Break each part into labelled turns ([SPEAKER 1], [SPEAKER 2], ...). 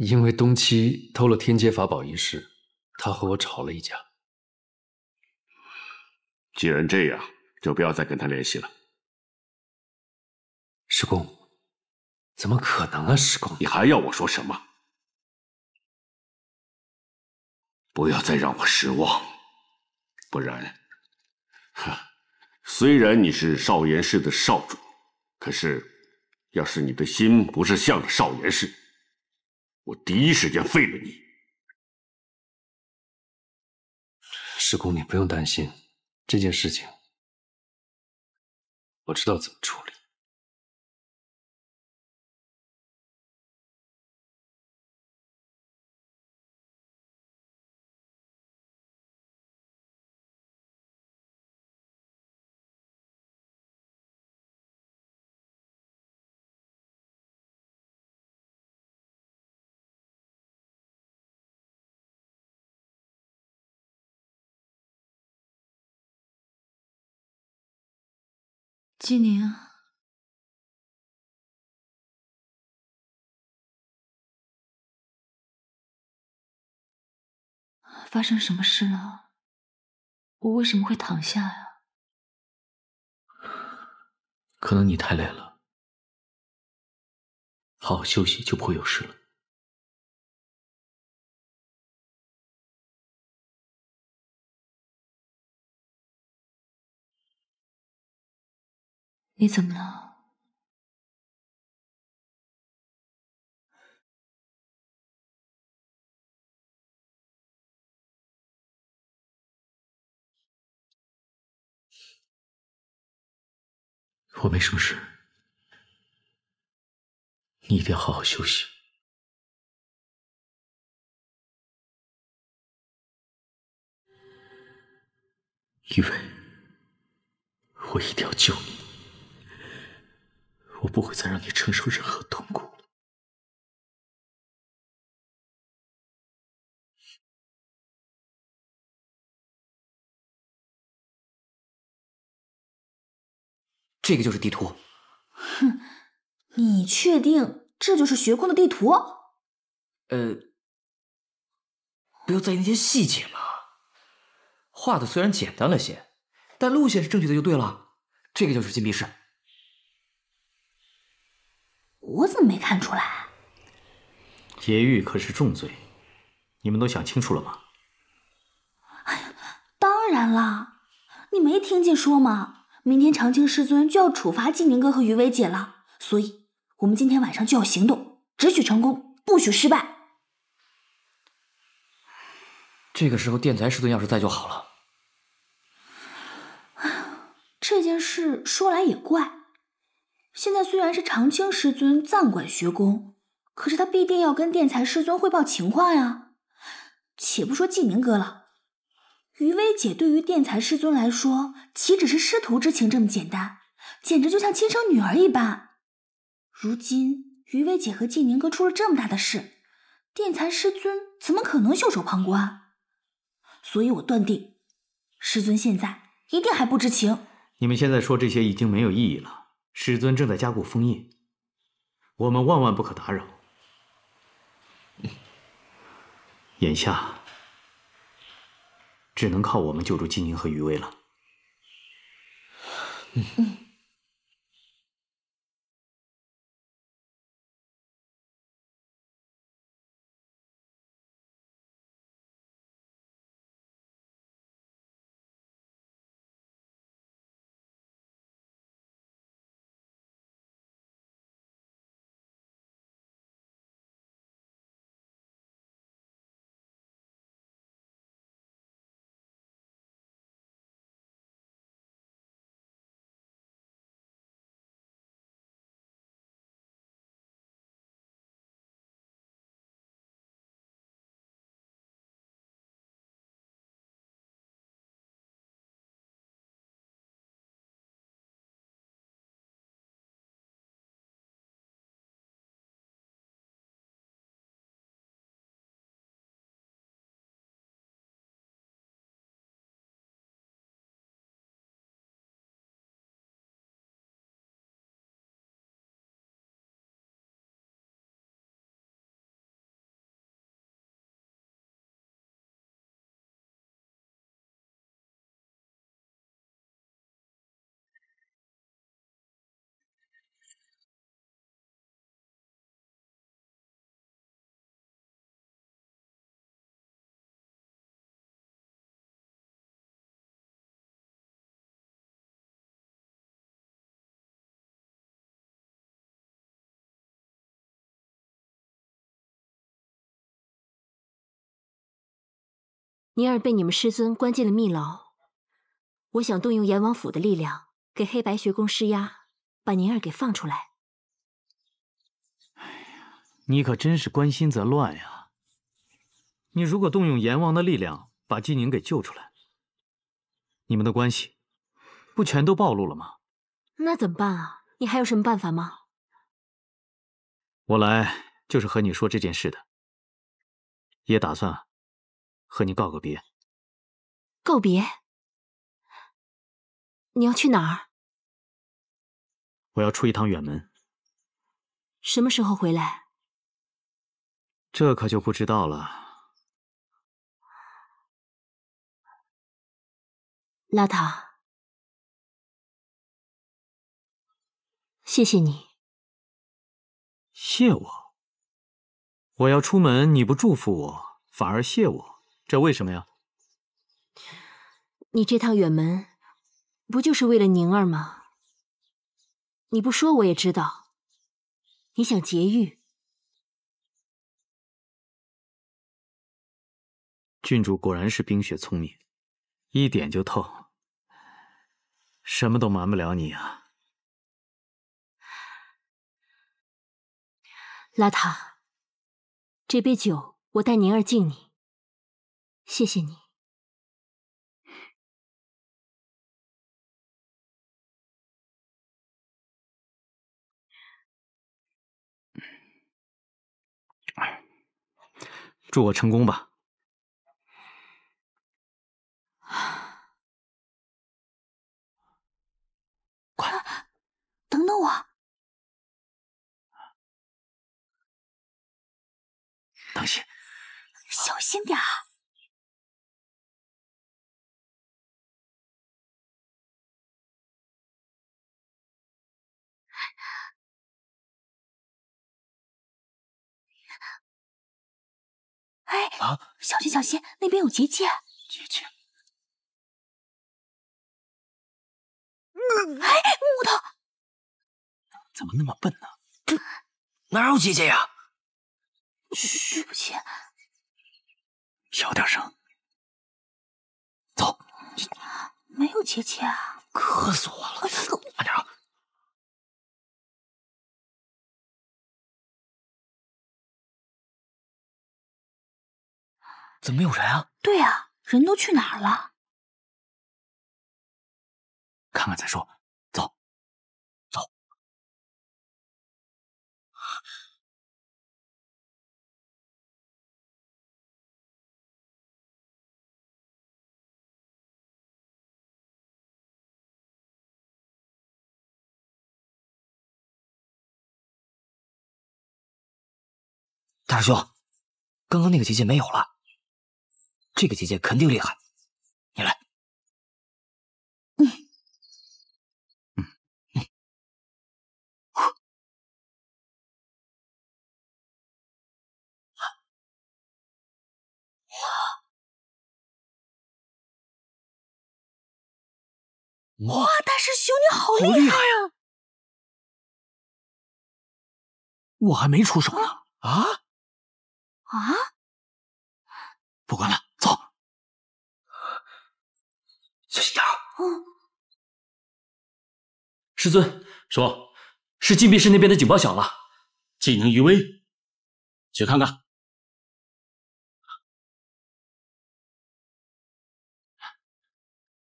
[SPEAKER 1] 因为东七偷了天阶法宝一事，他和我吵了一架。
[SPEAKER 2] 既然这样，就不要再跟他联系了。
[SPEAKER 1] 师公，怎么可能啊，师公！
[SPEAKER 2] 你还要我说什么？不要再让我失望，不然，虽然你是少严氏的少主，可是，要是你的心不是向着少严氏，我第一时间废了你。
[SPEAKER 1] 师公，你不用担心，这件事情我知道怎么处理。
[SPEAKER 3] 纪宁，发生什么事了？我为什么会躺下呀？
[SPEAKER 4] 可能你太累了，好好休息就不会有事了。
[SPEAKER 3] 你怎么了？
[SPEAKER 4] 我没什么事，你一定要好好休息。雨薇，我一定要救你，我不会再让你承受任何痛苦。
[SPEAKER 5] 这个就是地图。
[SPEAKER 6] 哼，你确定这就是学宫的地图？
[SPEAKER 5] 不要在意那些细节嘛。画的虽然简单了些，但路线是正确的就对了。这个就是禁闭室。
[SPEAKER 6] 我怎么没看出来？
[SPEAKER 4] 劫狱可是重罪，你们都想清楚了吗？
[SPEAKER 6] 哎呀，当然啦，你没听见说吗？明天长青师尊就要处罚纪宁哥和于薇姐了，所以我们今天晚上就要行动，只许成功，不许失败。
[SPEAKER 5] 这个时候电财师尊要是在就好了。
[SPEAKER 6] 这件事说来也怪，现在虽然是长青师尊暂管学宫，可是他必定要跟电财师尊汇报情况呀。且不说纪宁哥了，于薇姐对于电财师尊来说，岂只是师徒之情这么简单，简直就像亲生女儿一般。如今于薇姐和纪宁哥出了这么大的事，电财师尊怎么可能袖手旁观？所以我断定，师尊现在一定还不知情。
[SPEAKER 4] 你们现在说这些已经没有意义了，师尊正在加固封印，我们万万不可打扰。眼下只能靠我们救助金宁和余薇了。
[SPEAKER 7] 宁儿被你们师尊关进了密牢，我想动用阎王府的力量，给黑白学宫施压，把宁儿给放出来。
[SPEAKER 4] 你可真是关心则乱呀！你如果动用阎王的力量把姬宁给救出来，你们的关系不全都暴露了吗？
[SPEAKER 7] 那怎么办啊？你还有什么办法吗？
[SPEAKER 4] 我来就是和你说这件事的，也打算和你告个别。
[SPEAKER 7] 告别？你要去哪儿？
[SPEAKER 4] 我要出一趟远门。
[SPEAKER 7] 什么时候回来？
[SPEAKER 4] 这可就不知道了。
[SPEAKER 7] 拉塔，谢谢你。
[SPEAKER 4] 谢我？我要出门，你不祝福我，反而谢我，这为什么呀？
[SPEAKER 7] 你这趟远门，不就是为了宁儿吗？你不说我也知道，你想劫狱。
[SPEAKER 4] 郡主果然是冰雪聪明，一点就透，什么都瞒不了你啊。
[SPEAKER 7] 拉塔，这杯酒我代宁儿敬你，谢谢你。
[SPEAKER 4] 祝我成功吧。
[SPEAKER 6] 等等我。
[SPEAKER 5] 当心，
[SPEAKER 6] 小心点儿。哎，小心小心，那边有结界。
[SPEAKER 5] 结界。
[SPEAKER 6] 哎，木头。
[SPEAKER 5] 怎么那么笨呢？哪有结界呀？
[SPEAKER 6] 对不起。
[SPEAKER 5] 小点声。走。
[SPEAKER 6] 没有结界啊。
[SPEAKER 5] 渴死我了！慢点啊。怎么没有人啊？
[SPEAKER 6] 对啊，人都去哪儿了？
[SPEAKER 5] 看看再说。走，走。大师兄，刚刚那个结界没有了，这个结界肯定厉害，你来。
[SPEAKER 6] 哇，大师兄你好厉害呀！
[SPEAKER 5] 我还没出手呢。啊？不管了，走。小心点儿。
[SPEAKER 1] 师尊，说是禁闭室那边的警报响了，
[SPEAKER 2] 技能余威，去看看。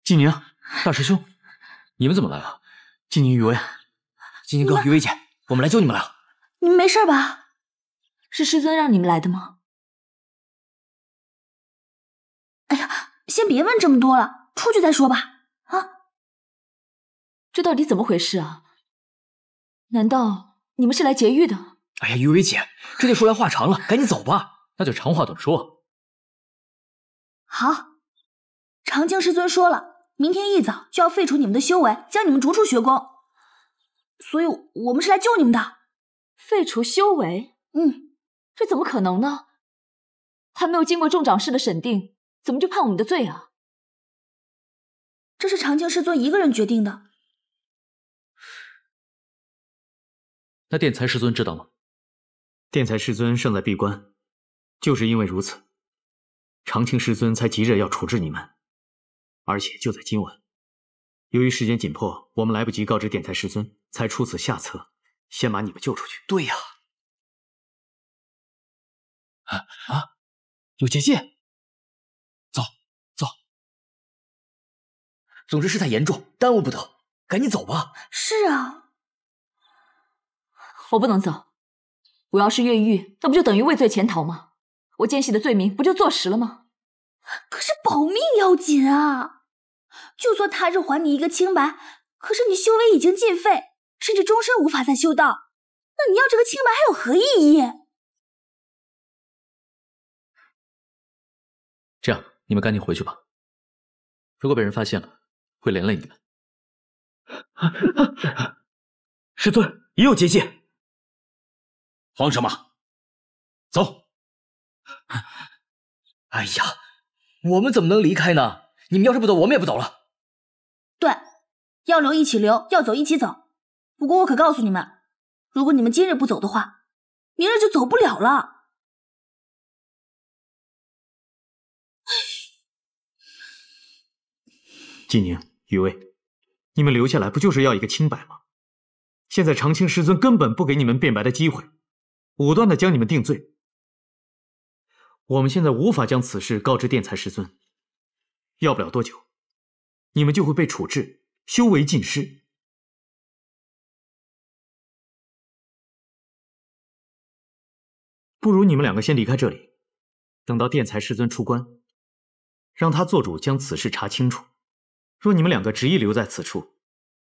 [SPEAKER 4] 季宁，大师兄，
[SPEAKER 1] 你们怎么来了？
[SPEAKER 4] 季宁、雨薇，
[SPEAKER 5] 金宁哥、余薇姐，我们来救你们了。
[SPEAKER 6] 你们没事吧？
[SPEAKER 3] 是师尊让你们来的吗？
[SPEAKER 6] 哎呀，先别问这么多了，出去再说吧。啊，
[SPEAKER 3] 这到底怎么回事啊？难道你们是来劫狱的？
[SPEAKER 5] 哎呀，余薇姐，这就说来话长了，赶紧走吧。
[SPEAKER 1] 那就长话短说。
[SPEAKER 6] 好，长青师尊说了，明天一早就要废除你们的修为，将你们逐出学宫，所以我们是来救你们的。
[SPEAKER 3] 废除修为？这怎么可能呢？还没有经过众长师的审定，怎么就判我们的罪啊？
[SPEAKER 6] 这是长青师尊一个人决定的。
[SPEAKER 1] 那殿才师尊知道吗？
[SPEAKER 4] 殿才师尊胜在闭关，就是因为如此，长青师尊才急着要处置你们，而且就在今晚。由于时间紧迫，我们来不及告知殿才师尊，才出此下策，先把你们救出去。
[SPEAKER 5] 对呀。有结界！走。总之事态严重，耽误不得，赶紧走吧。
[SPEAKER 6] 是啊，
[SPEAKER 3] 我不能走。我要是越狱，那不就等于畏罪潜逃吗？我奸细的罪名不就坐实了吗？
[SPEAKER 6] 可是保命要紧啊！就算他日还你一个清白，可是你修为已经尽废，甚至终身无法再修道，那你要这个清白还有何意义？
[SPEAKER 5] 这样，你们赶紧回去吧。如果被人发现了，会连累你们。
[SPEAKER 4] 师尊也有结界。
[SPEAKER 2] 慌什么？走！
[SPEAKER 5] 哎呀，我们怎么能离开呢？你们要是不走，我们也不走了。
[SPEAKER 6] 对，要留一起留，要走一起走。不过我可告诉你们，如果你们今日不走的话，明日就走不了了。
[SPEAKER 4] 纪宁、雨薇，你们留下来不就是要一个清白吗？现在长青师尊根本不给你们辩白的机会，武断的将你们定罪。我们现在无法将此事告知殿才师尊，要不了多久，你们就会被处置，修为尽失。不如你们两个先离开这里，等到殿才师尊出关，让他做主将此事查清楚。若你们两个执意留在此处，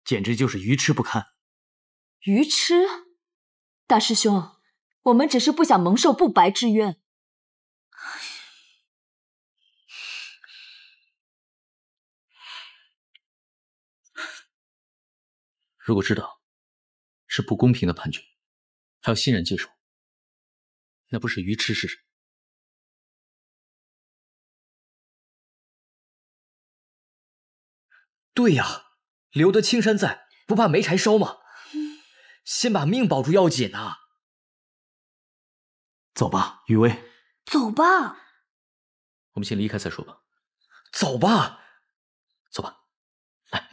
[SPEAKER 4] 简直就是愚痴不堪。
[SPEAKER 3] 愚痴？大师兄，我们只是不想蒙受不白之冤。
[SPEAKER 5] 如果知道是不公平的判决，还要欣然接受，那不是愚痴是什么？对呀，留得青山在，不怕没柴烧吗？先把命保住要紧啊！
[SPEAKER 4] 走吧，雨薇。
[SPEAKER 6] 走吧。
[SPEAKER 5] 我们先离开再说吧。走吧，走吧，来，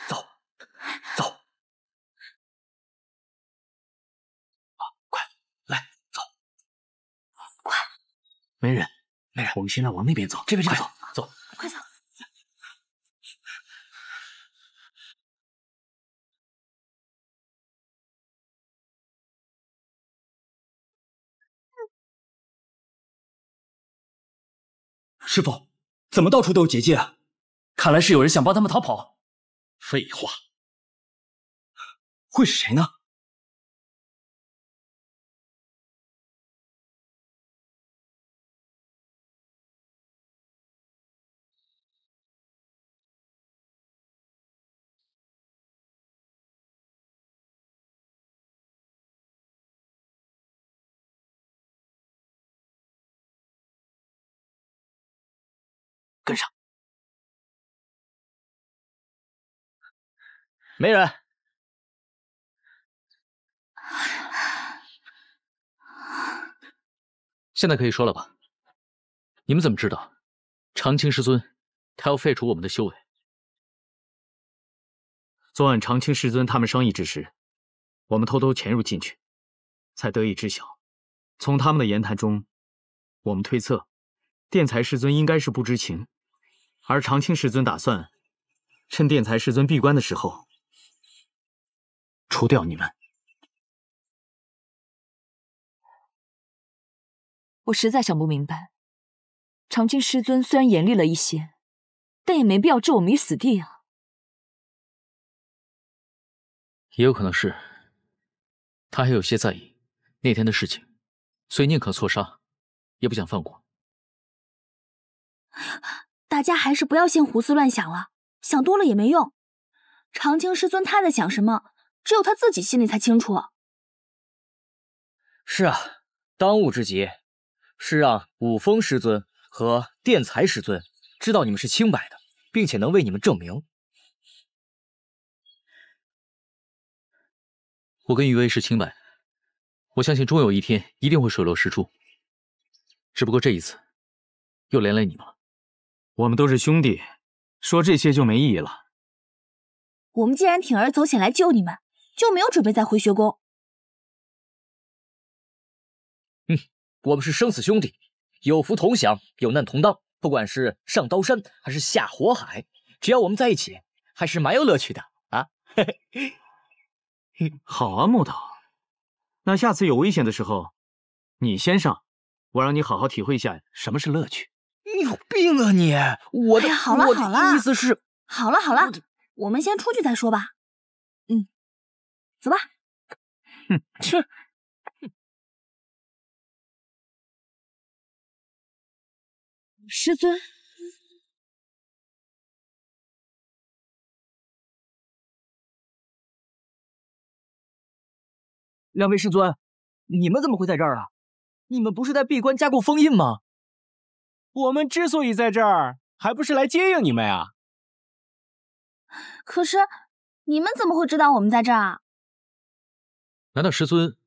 [SPEAKER 5] 走。快，来，走。
[SPEAKER 6] 快。
[SPEAKER 4] 没人，我们现在往那边走。
[SPEAKER 5] 这边走，走。
[SPEAKER 6] 快走。
[SPEAKER 8] 师傅，怎么到处都有结界啊？
[SPEAKER 5] 看来是有人想帮他们逃跑。
[SPEAKER 8] 废话，会是谁呢？
[SPEAKER 4] 跟上。
[SPEAKER 5] 没人。现在可以说了吧？你们怎么知道长青师尊他要废除我们的修为？
[SPEAKER 4] 昨晚长青师尊他们商议之时，我们偷偷潜入进去，才得以知晓。从他们的言谈中，我们推测殿才师尊应该是不知情，而长青师尊打算趁殿才师尊闭关的时候除掉你们。
[SPEAKER 3] 我实在想不明白，长青师尊虽然严厉了一些，但也没必要置我们于死地啊。
[SPEAKER 5] 也有可能是他还有些在意那天的事情，所以宁可错杀，也不想放过。
[SPEAKER 6] 大家还是不要先胡思乱想了，想多了也没用。长青师尊他在想什么，只有他自己心里才清楚。
[SPEAKER 5] 是啊，当务之急是让五峰师尊和殿才师尊知道你们是清白的，并且能为你们证明。我跟余威是清白的，我相信终有一天一定会水落石出。只不过这一次，又连累你们了。
[SPEAKER 4] 我们都是兄弟，说这些就没意义了。
[SPEAKER 6] 我们既然铤而走险来救你们，就没有准备再回学宫。
[SPEAKER 5] 我们是生死兄弟，有福同享，有难同当。不管是上刀山还是下火海，只要我们在一起，还是蛮有乐趣的啊！
[SPEAKER 4] 好啊，木头。那下次有危险的时候，你先上，我让你好好体会一下什么是乐趣。
[SPEAKER 5] 你有病啊你！我的
[SPEAKER 6] 好了好了，
[SPEAKER 5] 意思是，
[SPEAKER 6] 好了，我们先出去再说吧。走吧。
[SPEAKER 5] 去。
[SPEAKER 3] 师尊，
[SPEAKER 5] 两位师尊，你们怎么会在这儿啊？你们不是在闭关加固封印吗？
[SPEAKER 9] 我们之所以在这儿，还不是来接应你们呀？
[SPEAKER 6] 可是你们怎么会知道我们在这儿啊？
[SPEAKER 5] 难道师尊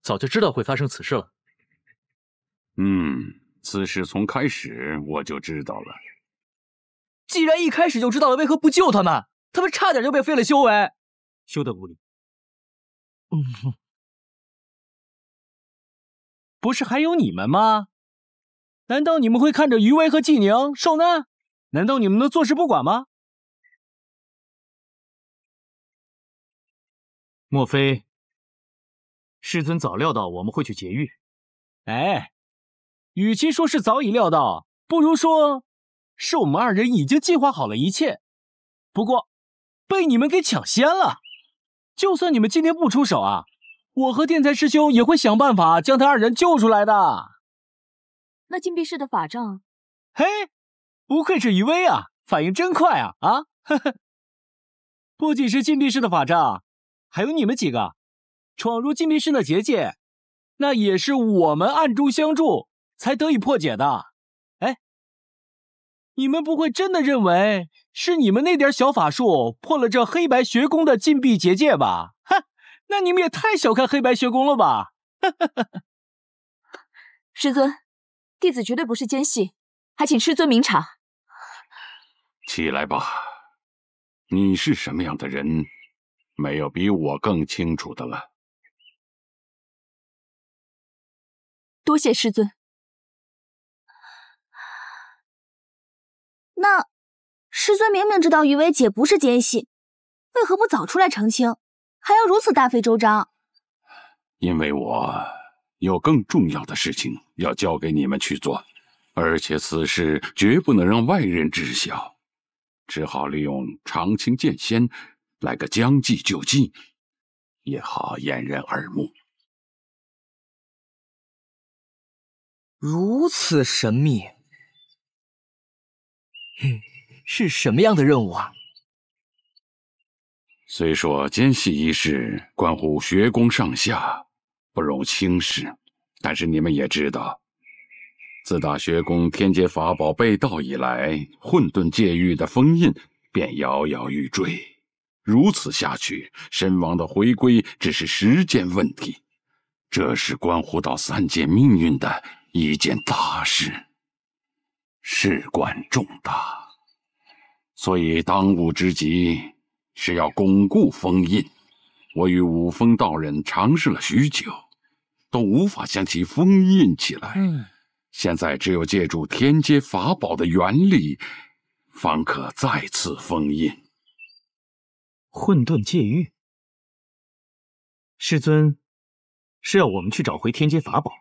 [SPEAKER 5] 早就知道会发生此事了？
[SPEAKER 2] 此事从开始我就知道了。
[SPEAKER 5] 既然一开始就知道了，为何不救他们？他们差点就被废了修为。
[SPEAKER 4] 休得无礼。
[SPEAKER 9] 不是还有你们吗？难道你们会看着余威和纪宁受难？难道你们能坐视不管吗？
[SPEAKER 4] 莫非师尊早料到我们会去劫狱？
[SPEAKER 9] 哎，与其说是早已料到，不如说是我们二人已经计划好了一切。不过被你们给抢先了。就算你们今天不出手啊，我和天才师兄也会想办法将他二人救出来的。
[SPEAKER 3] 那禁闭室的法杖，
[SPEAKER 9] 嘿，不愧是余威啊，反应真快啊！呵呵，不仅是禁闭室的法杖，还有你们几个闯入禁闭室的结界，那也是我们暗中相助才得以破解的。哎，你们不会真的认为是你们那点小法术破了这黑白学宫的禁闭结界吧？哼，那你们也太小看黑白学宫了吧！
[SPEAKER 3] 师尊，弟子绝对不是奸细，还请师尊明察。
[SPEAKER 2] 起来吧，你是什么样的人，没有比我更清楚的了。
[SPEAKER 3] 多谢师尊。
[SPEAKER 6] 那师尊明明知道余薇姐不是奸细，为何不早出来澄清，还要如此大费周章？
[SPEAKER 2] 因为我有更重要的事情要交给你们去做，而且此事绝不能让外人知晓，只好利用长青剑仙来个将计就计，也好掩人耳目。
[SPEAKER 5] 如此神秘，是什么样的任务啊？
[SPEAKER 2] 虽说奸细一事关乎学宫上下，不容轻视，但是你们也知道，自打学宫天阶法宝被盗以来，混沌界域的封印便摇摇欲坠。如此下去，神王的回归只是时间问题。这是关乎到三界命运的一件大事，事关重大，所以当务之急是要巩固封印。我与五峰道人尝试了许久，都无法将其封印起来。现在只有借助天阶法宝的原力，方可再次封印。
[SPEAKER 4] 混沌界域，师尊是要我们去找回天阶法宝。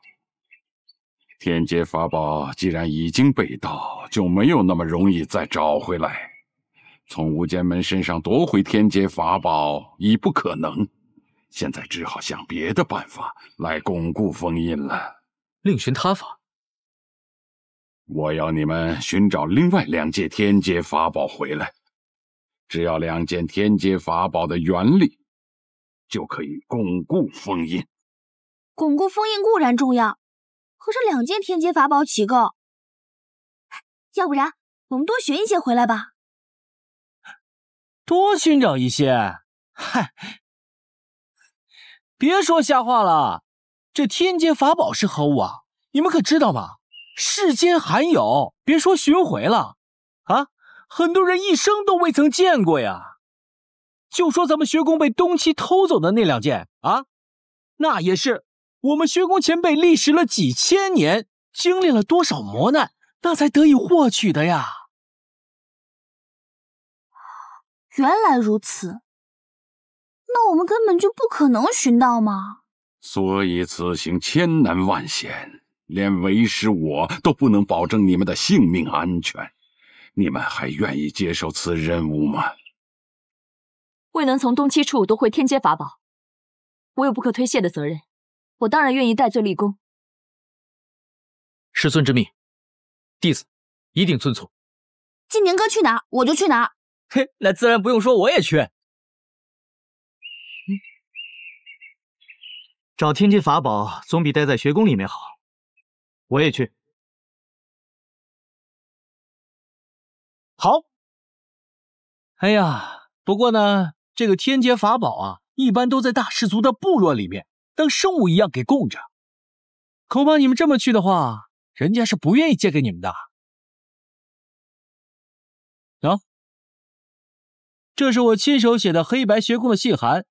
[SPEAKER 2] 天阶法宝既然已经被盗，就没有那么容易再找回来。从无间门身上夺回天阶法宝已不可能，现在只好想别的办法来巩固封印了。
[SPEAKER 5] 另寻他法。
[SPEAKER 2] 我要你们寻找另外2件天阶法宝回来，只要2件天阶法宝的原力，就可以巩固封印。
[SPEAKER 6] 巩固封印固然重要，可是2件天阶法宝岂够？要不然我们多寻一些回来吧。
[SPEAKER 9] 多寻找一些？嗨，别说瞎话了，这天阶法宝是何物啊？你们可知道吗？世间罕有，别说寻回了，啊，很多人一生都未曾见过呀。就说咱们学宫被东岐偷走的那2件啊，那也是我们学宫前辈历时了几千年，经历了多少磨难，那才得以获取的呀。
[SPEAKER 6] 原来如此，那我们根本就不可能寻到吗？
[SPEAKER 2] 所以此行千难万险，连为师我都不能保证你们的性命安全，你们还愿意接受此任务吗？
[SPEAKER 3] 未能从东岐处夺回天阶法宝，我有不可推卸的责任，我当然愿意戴罪立功。
[SPEAKER 5] 师尊之命，弟子一定遵从。
[SPEAKER 6] 金年哥去哪儿，我就去哪儿。
[SPEAKER 5] 嘿，那自然不用说，我也去。
[SPEAKER 4] 找天阶法宝总比待在学宫里面好，我也去。
[SPEAKER 9] 好。哎呀，不过呢，这个天阶法宝啊，一般都在大氏族的部落里面，当生物一样给供着。恐怕你们这么去的话，人家是不愿意借给你们的。啊，这是我亲手写的黑白学宫的信函，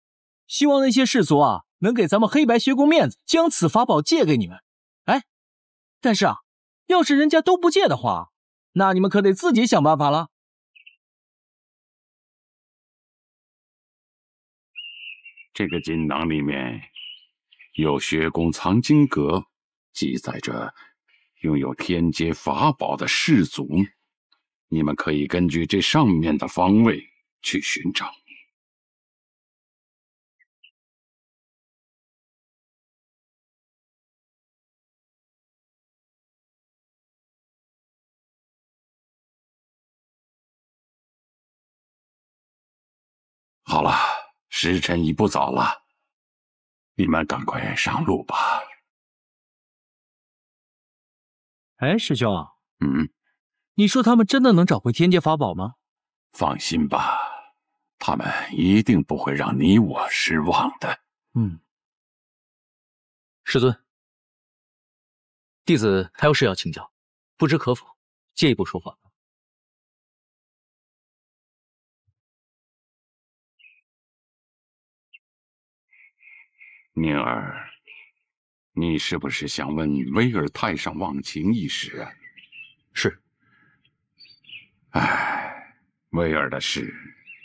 [SPEAKER 9] 希望那些氏族啊，能给咱们黑白学宫面子，将此法宝借给你们。哎，但是啊，要是人家都不借的话，那你们可得自己想办法了。
[SPEAKER 2] 这个锦囊里面有学宫藏经阁，记载着拥有天阶法宝的氏族，你们可以根据这上面的方位去寻找。好了，时辰已不早了，你们赶快上路吧。
[SPEAKER 9] 哎，师兄，
[SPEAKER 2] 嗯，
[SPEAKER 9] 你说他们真的能找回天阶法宝吗？
[SPEAKER 2] 放心吧，他们一定不会让你我失望的。
[SPEAKER 5] 师尊，弟子还有事要请教，不知可否借一步说法？
[SPEAKER 2] 宁儿，你是不是想问威尔太上忘情一事啊？
[SPEAKER 5] 是。
[SPEAKER 2] 唉，威尔的事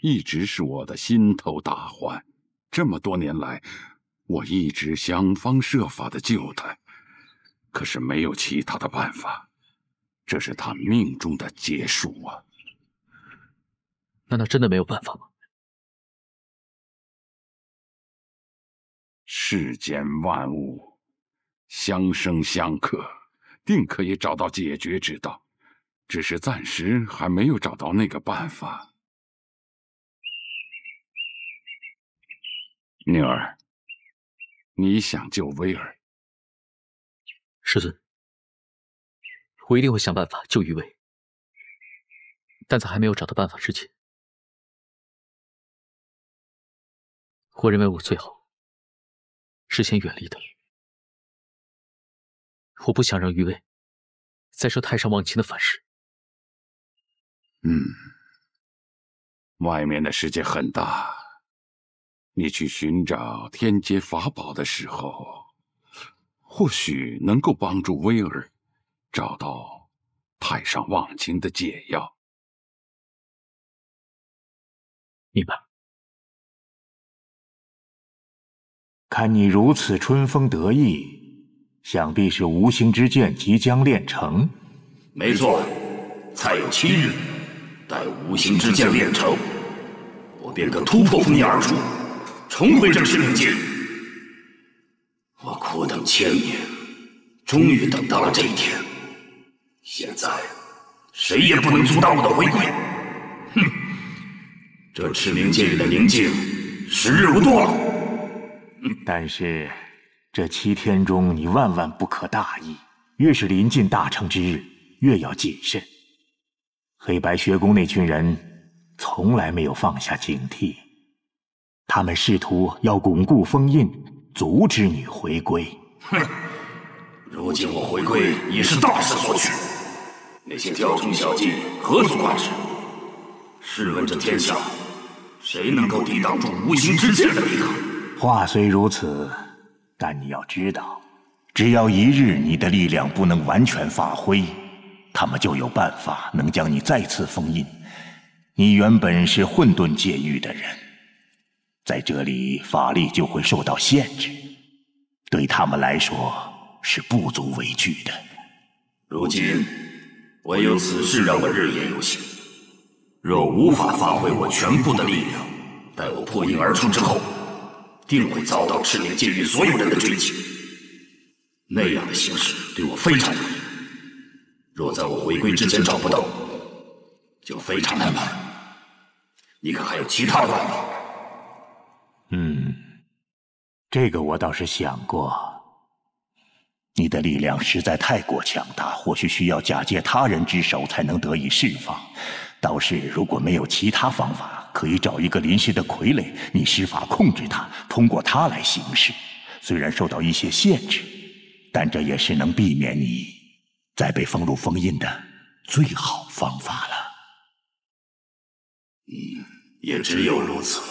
[SPEAKER 2] 一直是我的心头大患。这么多年来，我一直想方设法的救他，可是没有其他的办法。这是他命中的结束啊！
[SPEAKER 5] 难道真的没有办法吗？
[SPEAKER 2] 世间万物相生相克，定可以找到解决之道，只是暂时还没有找到那个办法。宁儿，你想救威尔？
[SPEAKER 5] 师尊，我一定会想办法救于威，但在还没有找到办法之前，我认为我最好是先远离他。我不想让于威再受太上忘情的反噬。
[SPEAKER 2] 外面的世界很大，你去寻找天阶法宝的时候，或许能够帮助威尔找到太上忘情的解药。
[SPEAKER 5] 明白。
[SPEAKER 10] 看你如此春风得意，想必是无形之剑即将炼成。
[SPEAKER 11] 没错，再有7日，待无形之剑炼成，我便可突破封印而出，重回这赤灵界。我苦等1000年，终于等到了这一天。现在，谁也不能阻挡我的回归。哼！这赤灵界里的宁静，时日无多了。
[SPEAKER 10] 但是，这7天中，你万万不可大意。越是临近大成之日，越要谨慎。黑白学宫那群人，从来没有放下警惕。他们试图要巩固封印，阻止你回归。
[SPEAKER 11] 哼！如今我回归已是大势所趋，那些雕虫小技何足挂齿？试问这天下，谁能够抵挡住无形之剑的抵抗？
[SPEAKER 10] 话虽如此，但你要知道，只要一日你的力量不能完全发挥，他们就有办法能将你再次封印。你原本是混沌界域的人，在这里法力就会受到限制，对他们来说是不足为惧的。
[SPEAKER 11] 如今唯有此事让我日夜忧心。若无法发挥我全部的力量，待我破印而出之后，定会遭到赤冥界域所有人的追击。那样的形势对我非常不利。若在我回归之前找不到，就非常难办。你看还有其他的办法？
[SPEAKER 10] 这个我倒是想过。你的力量实在太过强大，或许需要假借他人之手才能得以释放。倒是如果没有其他方法，可以找一个临时的傀儡，你施法控制他，通过他来行事。虽然受到一些限制，但这也是能避免你再被封入封印的最好方法了。
[SPEAKER 11] 也只有如此了。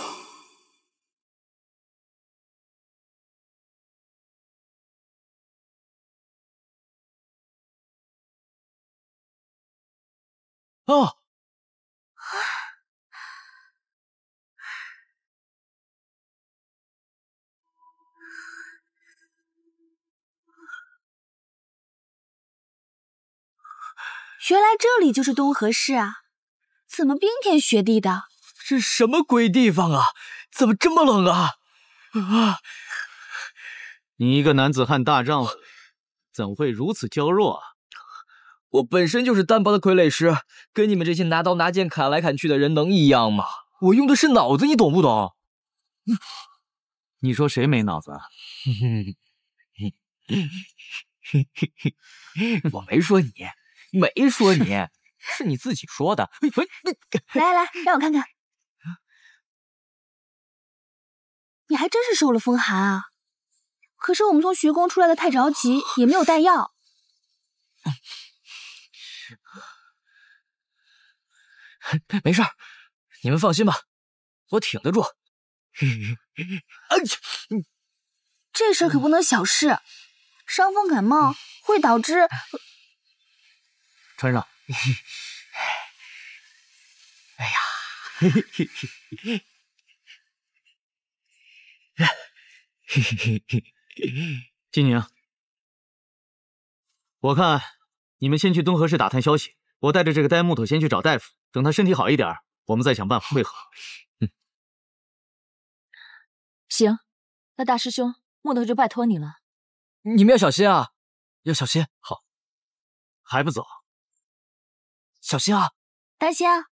[SPEAKER 5] 哦，
[SPEAKER 6] 原来这里就是东河市啊！怎么冰天雪地的？
[SPEAKER 5] 这什么鬼地方啊？怎么这么冷啊？
[SPEAKER 4] 你一个男子汉大丈夫，怎会如此娇弱啊？
[SPEAKER 5] 我本身就是单薄的傀儡师，跟你们这些拿刀拿剑砍来砍去的人能一样吗？我用的是脑子，你懂不懂？
[SPEAKER 4] 你说谁没脑子啊？
[SPEAKER 5] 我没说你，没说你，是你自己说的。
[SPEAKER 6] 来，让我看看，你还真是受了风寒啊！可是我们从学宫出来的太着急，也没有带药。
[SPEAKER 5] 没事儿，你们放心吧，我挺得住。
[SPEAKER 6] 这事儿可不能小视，伤风感冒会导致……
[SPEAKER 4] 穿上。
[SPEAKER 5] 哎呀，
[SPEAKER 4] 金宁，我看你们先去东河市打探消息，我带着这个呆木头先去找大夫，等他身体好一点，我们再想办法会合。
[SPEAKER 3] 行，那大师兄，木头就拜托你了。
[SPEAKER 5] 你们要小心啊，要小心。
[SPEAKER 4] 好，还不走？
[SPEAKER 5] 小心啊，
[SPEAKER 6] 担心啊。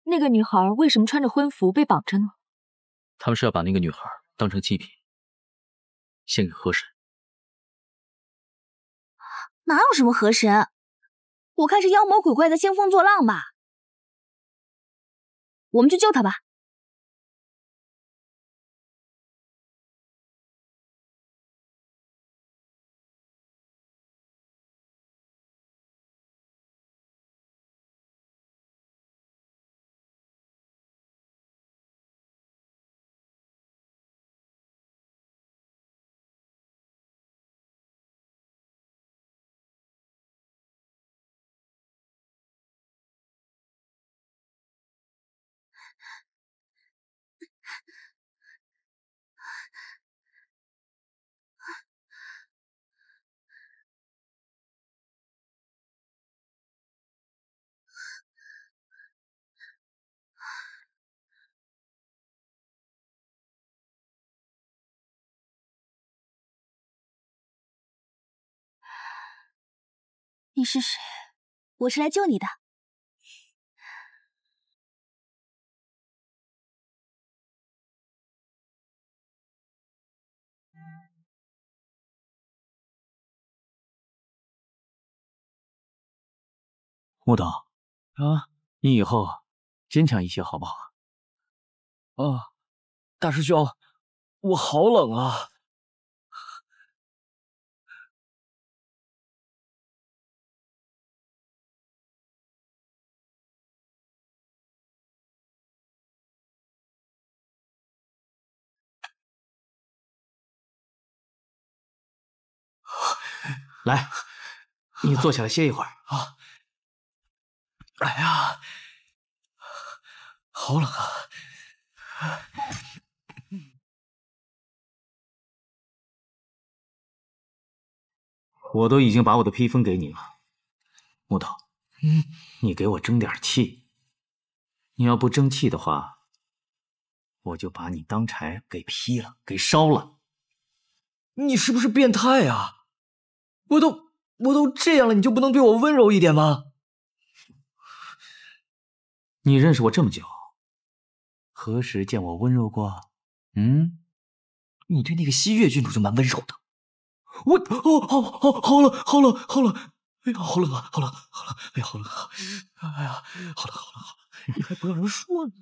[SPEAKER 3] 那个女孩为什么穿着婚服被绑着呢？
[SPEAKER 4] 他们是要把那个女孩当成祭品。献给河神。
[SPEAKER 6] 哪有什么河神？我看是妖魔鬼怪在兴风作浪吧。我们去救他吧。你是谁？我是来救你的。
[SPEAKER 4] 木岛，啊，你以后坚强一些好不好？
[SPEAKER 5] 啊，大师兄，我好冷啊！
[SPEAKER 4] 来，你坐下来歇一会儿
[SPEAKER 5] 啊。哎呀，好冷啊！
[SPEAKER 4] 我都已经把我的披风给你了，木头，你给我争点气。你要不争气的话，我就把你当柴给劈了，给烧了。
[SPEAKER 5] 你是不是变态啊？我都这样了，你就不能对我温柔一点吗？
[SPEAKER 4] 你认识我这么久，何时见我温柔过？
[SPEAKER 5] 你对那个西岳郡主就蛮温柔的。好冷，好冷，好冷！哎呀，好冷啊，好冷，好冷！哎呀，好冷啊！哎呀，好冷，好冷，好冷！你还不让人说呢。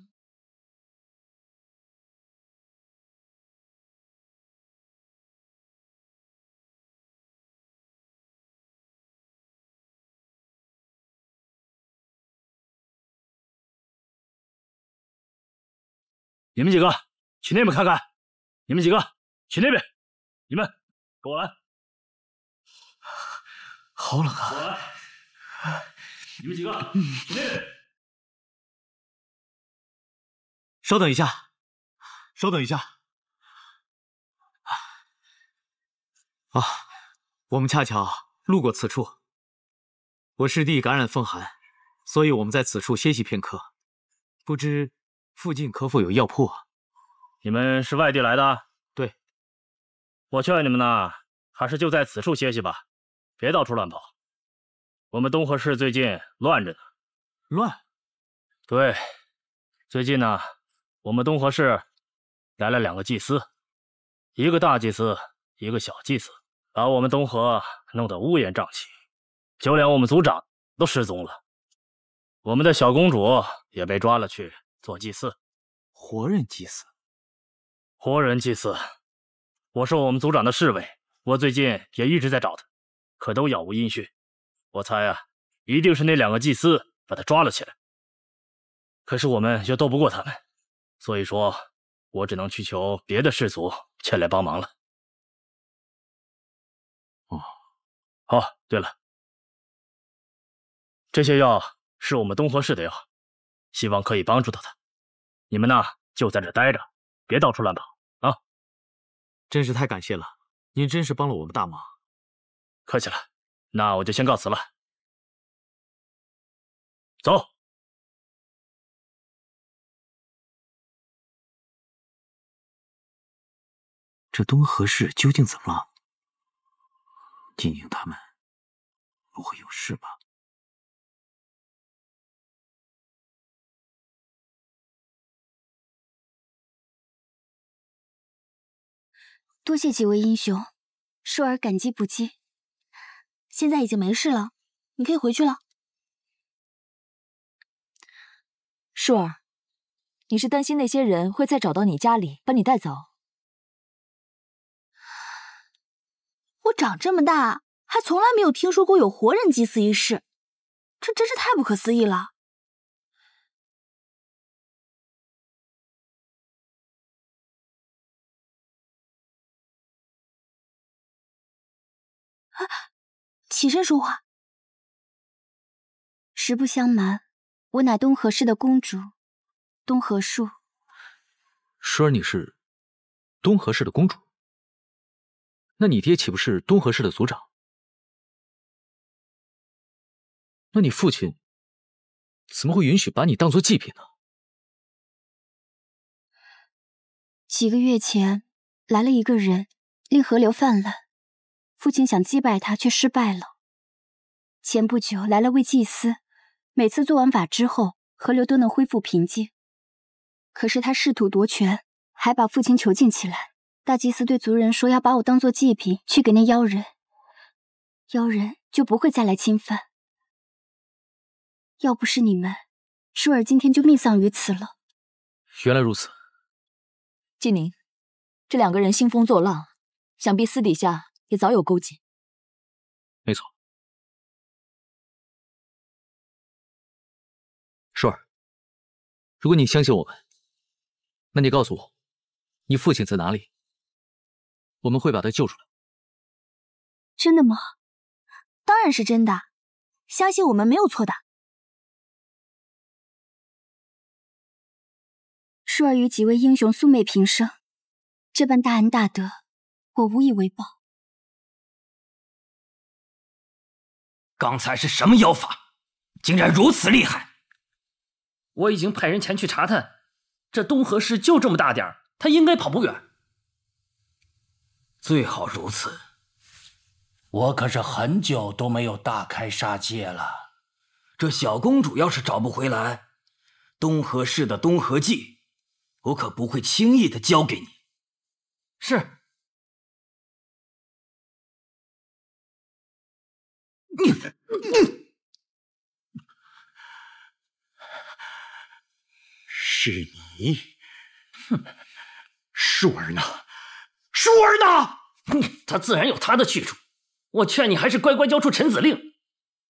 [SPEAKER 11] 你们几个去那边看看，你们几个去那边，你们跟我来。
[SPEAKER 5] 好冷啊！
[SPEAKER 11] 跟我来，你们几个去那边。
[SPEAKER 4] 稍等一下，稍等一下。啊，我们恰巧路过此处，我师弟感染风寒，所以我们在此处歇息片刻。不知附近可否有药铺啊？
[SPEAKER 11] 你们是外地来的？
[SPEAKER 4] 对。
[SPEAKER 11] 我劝你们呢，还是就在此处歇息吧，别到处乱跑。我们东河市最近乱着呢。
[SPEAKER 4] 乱？
[SPEAKER 11] 对，最近呢，我们东河市来了2个祭司，一个大祭司，一个小祭司，把我们东河弄得乌烟瘴气，就连我们族长都失踪了。我们的小公主也被抓了去做祭祀。
[SPEAKER 4] 活人祭祀？
[SPEAKER 11] 活人祭祀。我是我们族长的侍卫，我最近也一直在找他，可都杳无音讯。我猜啊，一定是那2个祭司把他抓了起来。可是我们又斗不过他们，所以说我只能去求别的氏族前来帮忙了。哦，对了，这些药是我们东河市的药，希望可以帮助到他。你们呢，就在这待着，别到处乱跑啊！
[SPEAKER 4] 真是太感谢了，您真是帮了我们大忙。
[SPEAKER 11] 客气了，那我就先告辞了。走。
[SPEAKER 4] 这东河市究竟怎么了？静静他们不会有事吧？
[SPEAKER 6] 多谢几位英雄，舒儿感激不尽。现在已经没事了，你可以回去了。
[SPEAKER 3] 舒儿，你是担心那些人会再找到你家里，把你带走？
[SPEAKER 6] 我长这么大，还从来没有听说过有活人祭祀一事，这真是太不可思议了。起身说话。实不相瞒，我乃东河氏的公主，东河树。
[SPEAKER 4] 舒儿，你是东河氏的公主？那你爹岂不是东河氏的族长？那你父亲怎么会允许把你当作祭品呢？
[SPEAKER 6] 几个月前来了一个人，令河流泛滥，父亲想击败他，却失败了。前不久来了位祭司，每次做完法之后，河流都能恢复平静。可是他试图夺权，还把父亲囚禁起来。大祭司对族人说要把我当作祭品去给那妖人，妖人就不会再来侵犯。要不是你们，舒儿今天就命丧于此了。
[SPEAKER 4] 原来如此。
[SPEAKER 3] 纪宁，这两个人兴风作浪，想必私底下也早有勾结。
[SPEAKER 4] 没错。舒儿，如果你相信我们，那你告诉我，你父亲在哪里？我们会把他救出来。
[SPEAKER 6] 真的吗？当然是真的，相信我们没有错的。舒儿与几位英雄素昧平生，这般大恩大德，我无以为报。
[SPEAKER 11] 刚才是什么妖法，竟然如此厉害？
[SPEAKER 1] 我已经派人前去查探，这东河市就这么大点儿，他应该跑不远。
[SPEAKER 11] 最好如此。我可是很久都没有大开杀戒了。这小公主要是找不回来，东河市的东河记，我可不会轻易的交给你。
[SPEAKER 1] 是。
[SPEAKER 12] 是你？哼！舒儿呢？舒儿呢？
[SPEAKER 1] 他自然有他的去处。我劝你还是乖乖交出陈子令。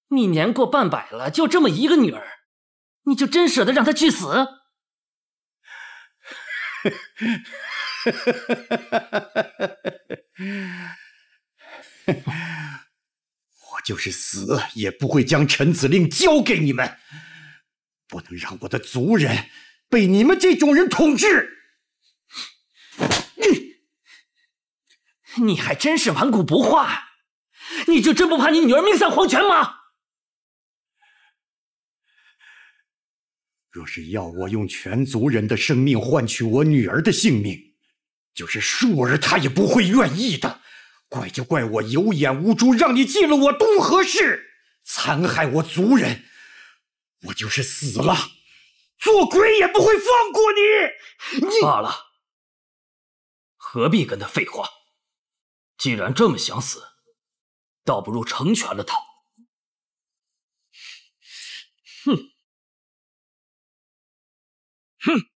[SPEAKER 1] 你年过半百了，就这么一个女儿，你就真舍得让她去死？
[SPEAKER 12] 我就是死也不会将陈子令交给你们，不能让我的族人被你们这种人统治。
[SPEAKER 1] 你还真是顽固不化，你就真不怕你女儿命丧黄泉吗？
[SPEAKER 12] 若是要我用全族人的生命换取我女儿的性命，就是舒儿她也不会愿意的。怪就怪我有眼无珠，让你进了我东河市，残害我族人。我就是死了，做鬼也不会放过你。
[SPEAKER 11] 罢了，何必跟他废话？既然这么想死，倒不如成全了他。
[SPEAKER 1] 哼！
[SPEAKER 11] 哼！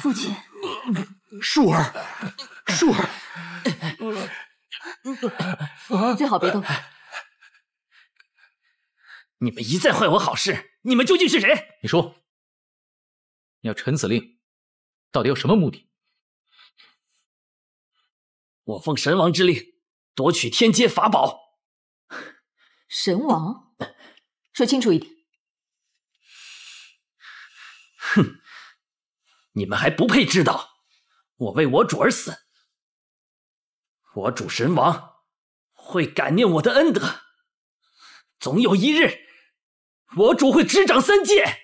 [SPEAKER 6] 父亲，
[SPEAKER 12] 舒儿，舒儿，
[SPEAKER 3] 最好别动。
[SPEAKER 1] 你们一再坏我好事，你们究竟是谁？
[SPEAKER 4] 你说，你要陈子令到底有什么目的？
[SPEAKER 1] 我奉神王之令，夺取天阶法宝。
[SPEAKER 3] 神王？说清楚一点。
[SPEAKER 1] 哼！你们还不配知道，我为我主而死。我主神王会感念我的恩德，总有一日，我主会执掌三界。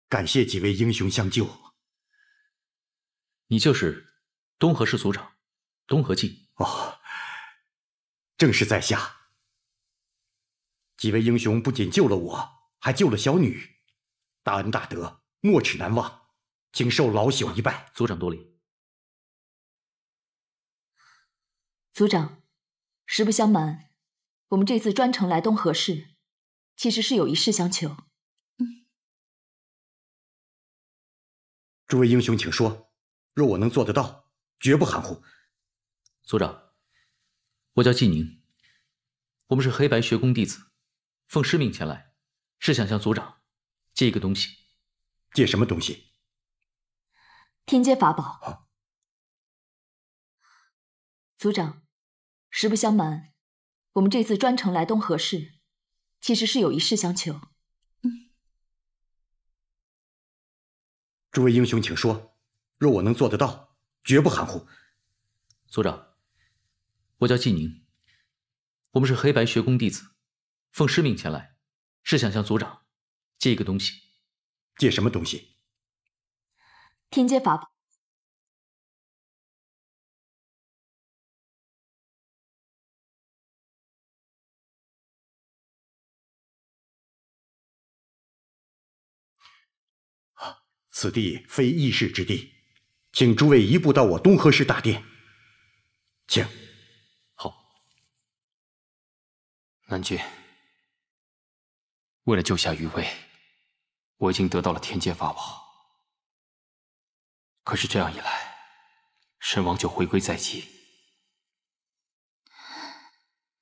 [SPEAKER 12] 感谢几位英雄相救。
[SPEAKER 13] 你就是东河氏族长东河敬。
[SPEAKER 12] 哦，正是在下。几位英雄不仅救了我，还救了小女，大恩大德，没齿难忘，请受老朽一拜。
[SPEAKER 13] 族长多礼。
[SPEAKER 3] 族长，实不相瞒，我们这次专程来东河市，其实是有一事相求。
[SPEAKER 12] 诸位英雄请说，若我能做得到，绝不含糊。
[SPEAKER 13] 族长，我叫季宁，我们是黑白学宫弟子，奉师命前来，是想向族长借一个东西。
[SPEAKER 12] 借什么东西？
[SPEAKER 3] 天阶法宝。族长，实不相瞒，我们这次专程来东河市，其实是有一事相求。
[SPEAKER 12] 诸位英雄请说，若我能做得到，绝不含糊。
[SPEAKER 13] 族长，我叫季宁，我们是黑白学宫弟子，奉师命前来，是想向族长借一个东西。
[SPEAKER 12] 借什么东西？
[SPEAKER 3] 天阶法宝。
[SPEAKER 12] 此地非议事之地，请诸位移步到我东河市大殿。请。
[SPEAKER 14] 好。南君，为了救下余威，我已经得到了天阶法宝。可是这样一来，神王就回归在即，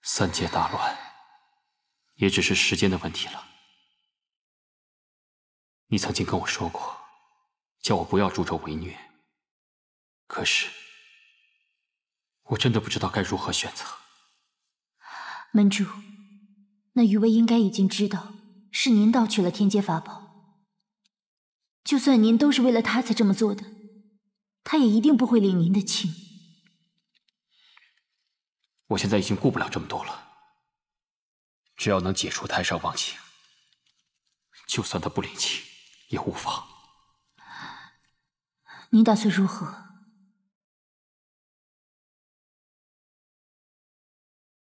[SPEAKER 14] 三界大乱，也只是时间的问题了。你曾经跟我说过，叫我不要助纣为虐，可是我真的不知道该如何选择。
[SPEAKER 6] 门主，那余威应该已经知道是您盗取了天阶法宝，就算您都是为了他才这么做的，他也一定不会领您的情。
[SPEAKER 14] 我现在已经顾不了这么多了，只要能解除太上妄想，就算他不领情也无妨。
[SPEAKER 6] 您打算如何？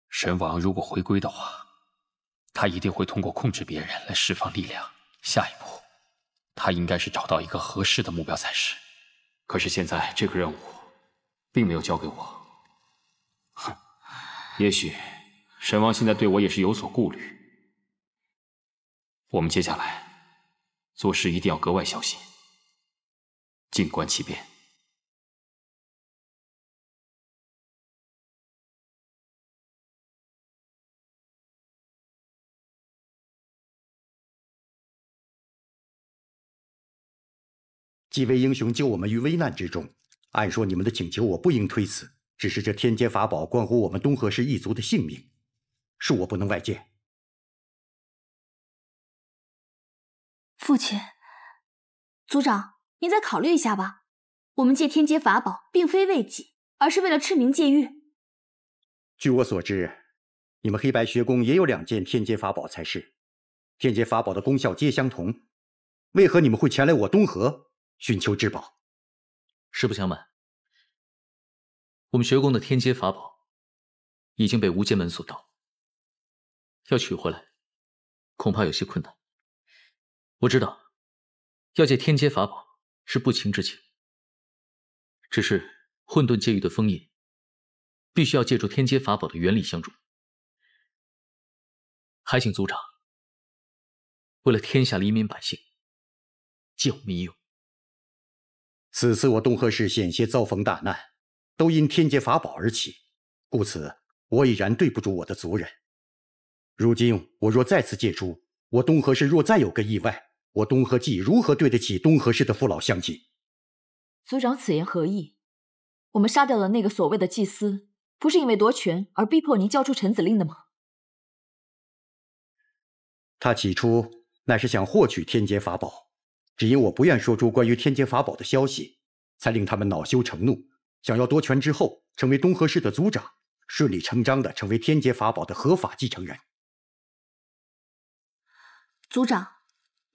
[SPEAKER 14] 神王如果回归的话，他一定会通过控制别人来释放力量。下一步，他应该是找到一个合适的目标才是。可是现在这个任务并没有交给我。哼，也许神王现在对我也是有所顾虑。我们接下来做事一定要格外小心，静观其变。
[SPEAKER 12] 几位英雄救我们于危难之中，按说你们的请求我不应推辞，只是这天阶法宝关乎我们东河氏一族的性命，恕我不能外借。
[SPEAKER 6] 父亲，族长，您再考虑一下吧。我们借天阶法宝并非为己，而是为了赤明戒狱。
[SPEAKER 12] 据我所知，你们黑白学宫也有2件天阶法宝才是，天阶法宝的功效皆相同，为何你们会前来我东河寻求至宝？
[SPEAKER 13] 实不相瞒，我们学宫的天阶法宝已经被无间门所盗，要取回来恐怕有些困难。我知道要借天阶法宝是不情之请，只是混沌界域的封印必须要借助天阶法宝的原理相助，还请族长为了天下黎民百姓借我们一用。
[SPEAKER 12] 此次我东河市险些遭逢大难，都因天阶法宝而起，故此我已然对不住我的族人。如今我若再次借出，我东河市若再有个意外，我东河记如何对得起东河市的父老乡亲？
[SPEAKER 3] 族长此言何意？我们杀掉了那个所谓的祭司，不是因为夺权而逼迫您交出臣子令的吗？
[SPEAKER 12] 他起初乃是想获取天阶法宝，只因我不愿说出关于天阶法宝的消息，才令他们恼羞成怒，想要夺权之后成为东河市的族长，顺理成章地成为天阶法宝的合法继承人。
[SPEAKER 6] 族长，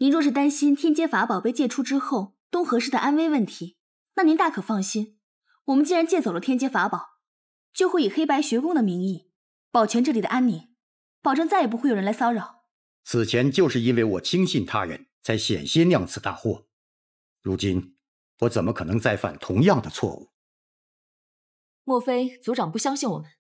[SPEAKER 6] 您若是担心天阶法宝被借出之后东河氏的安危问题，那您大可放心。我们既然借走了天阶法宝，就会以黑白学宫的名义保全这里的安宁，保证再也不会有人来骚扰。
[SPEAKER 12] 此前就是因为我轻信他人，才险些酿此大祸。如今我怎么可能再犯同样的错误？
[SPEAKER 3] 莫非族长不相信我们？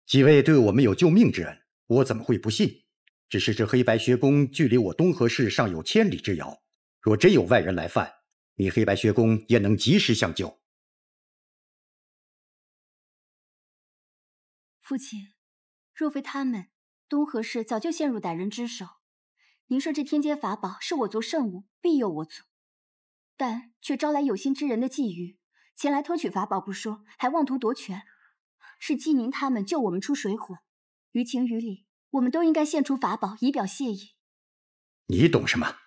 [SPEAKER 12] 几位对我们有救命之恩，我怎么会不信？只是这黑白学宫距离我东河市尚有千里之遥，若真有外人来犯，你黑白学宫也能及时相救。
[SPEAKER 15] 父亲，若非他们，东河市早就陷入歹人之手。您说这天阶法宝是我族圣物，庇佑我族，但却招来有心之人的觊觎，前来偷取法宝不说，还妄图夺权，是纪宁他们救我们出水火，于情于理，我们都应该献出法宝以表谢意。
[SPEAKER 12] 你懂什么？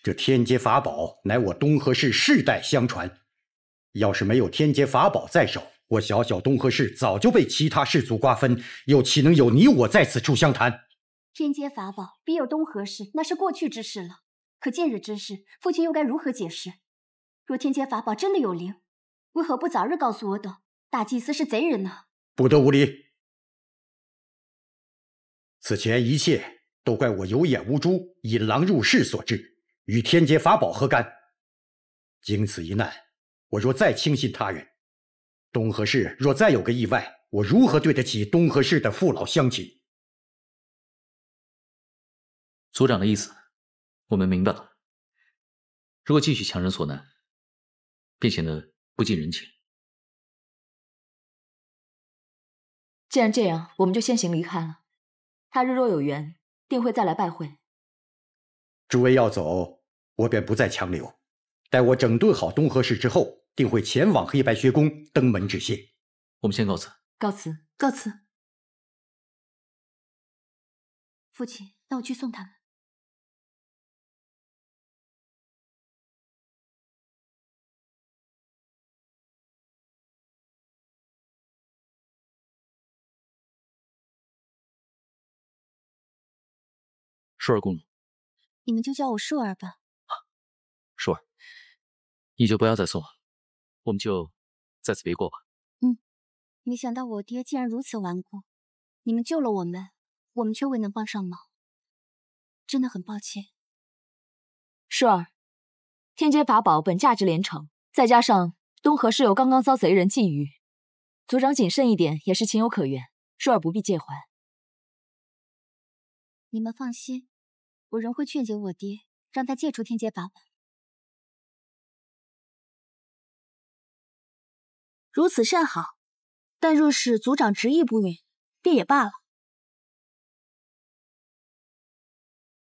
[SPEAKER 12] 这天阶法宝乃我东河市世代相传，要是没有天阶法宝在手，我小小东河市早就被其他氏族瓜分，又岂能有你我在此处相谈？
[SPEAKER 15] 天阶法宝庇佑东河市，那是过去之事了。可近日之事，父亲又该如何解释？若天阶法宝真的有灵，为何不早日告诉我等？大祭司是贼人呢？
[SPEAKER 12] 不得无礼！此前一切都怪我有眼无珠，引狼入室所致，与天阶法宝何干？经此一难，我若再轻信他人，东河市若再有个意外，我如何对得起东河市的父老乡亲？
[SPEAKER 13] 族长的意思，我们明白了。如果继续强人所难，便显得不近人情。
[SPEAKER 3] 既然这样，我们就先行离开了。他日若有缘，定会再来拜会。
[SPEAKER 12] 诸位要走，我便不再强留。待我整顿好东河市之后，定会前往黑白学宫登门致谢。
[SPEAKER 13] 我们先告辞。
[SPEAKER 3] 告辞，
[SPEAKER 6] 告辞。
[SPEAKER 15] 父亲，那我去送他们。
[SPEAKER 13] 舒儿公主，
[SPEAKER 15] 你们就叫我舒儿吧。
[SPEAKER 13] 舒儿，你就不要再送了，我们就在此别过吧。
[SPEAKER 15] 没想到我爹竟然如此顽固，你们救了我们，我们却未能帮上忙，真的很抱歉。
[SPEAKER 3] 舒儿，天阶法宝本价值连城，再加上东河市又刚刚遭贼人觊觎，族长谨慎一点也是情有可原。舒儿不必介怀。
[SPEAKER 15] 你们放心，我仍会劝解我爹，让他借出天阶法宝。
[SPEAKER 6] 如此甚好，但若是族长执意不允，便也罢了。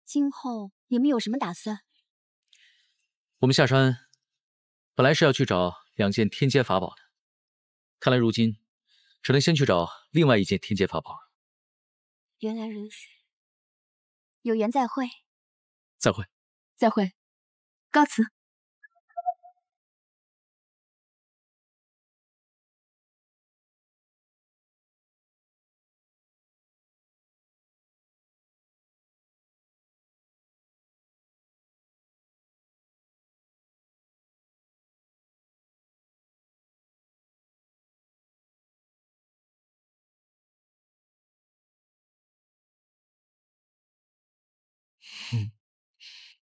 [SPEAKER 15] 今后你们有什么打算？
[SPEAKER 13] 我们下山本来是要去找2件天阶法宝的，看来如今只能先去找另外1件天阶法宝。
[SPEAKER 15] 原来如此，有缘再会。
[SPEAKER 13] 再会。
[SPEAKER 3] 再会。
[SPEAKER 6] 告辞。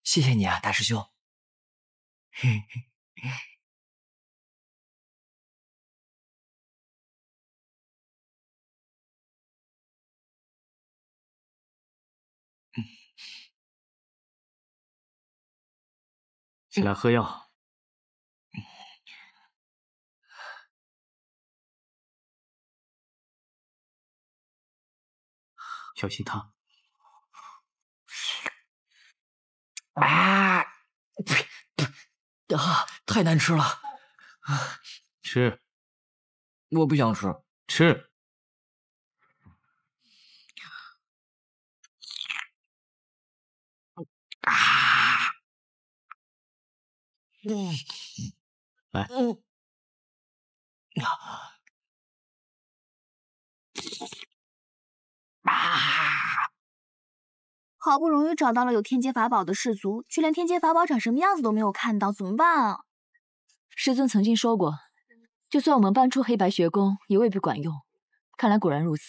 [SPEAKER 5] 谢谢你啊，大师兄。
[SPEAKER 4] 起来喝药。小心烫。
[SPEAKER 5] 啊！太难吃了。
[SPEAKER 4] 吃。
[SPEAKER 5] 我不想吃。
[SPEAKER 4] 吃。来。
[SPEAKER 6] 好不容易找到了有天阶法宝的氏族，却连天阶法宝长什么样子都没有看到，怎么办啊？
[SPEAKER 3] 师尊曾经说过，就算我们搬出黑白学宫，也未必管用。看来果然如此。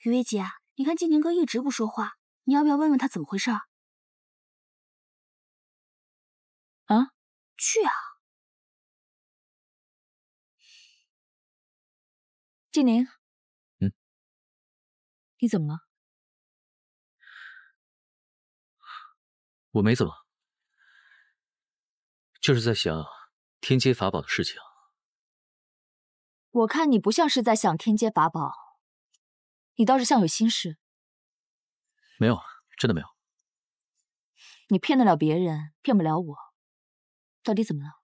[SPEAKER 6] 雨薇姐，你看静宁哥一直不说话，你要不要问问他怎么回事？
[SPEAKER 3] 啊？
[SPEAKER 6] 去啊！
[SPEAKER 3] 静宁，
[SPEAKER 13] 嗯，
[SPEAKER 3] 你怎么了？
[SPEAKER 13] 我没怎么，就是在想天阶法宝的事情。
[SPEAKER 3] 我看你不像是在想天阶法宝，你倒是像有心事。
[SPEAKER 13] 没有，真的没有。
[SPEAKER 3] 你骗得了别人，骗不了我。到底怎么了？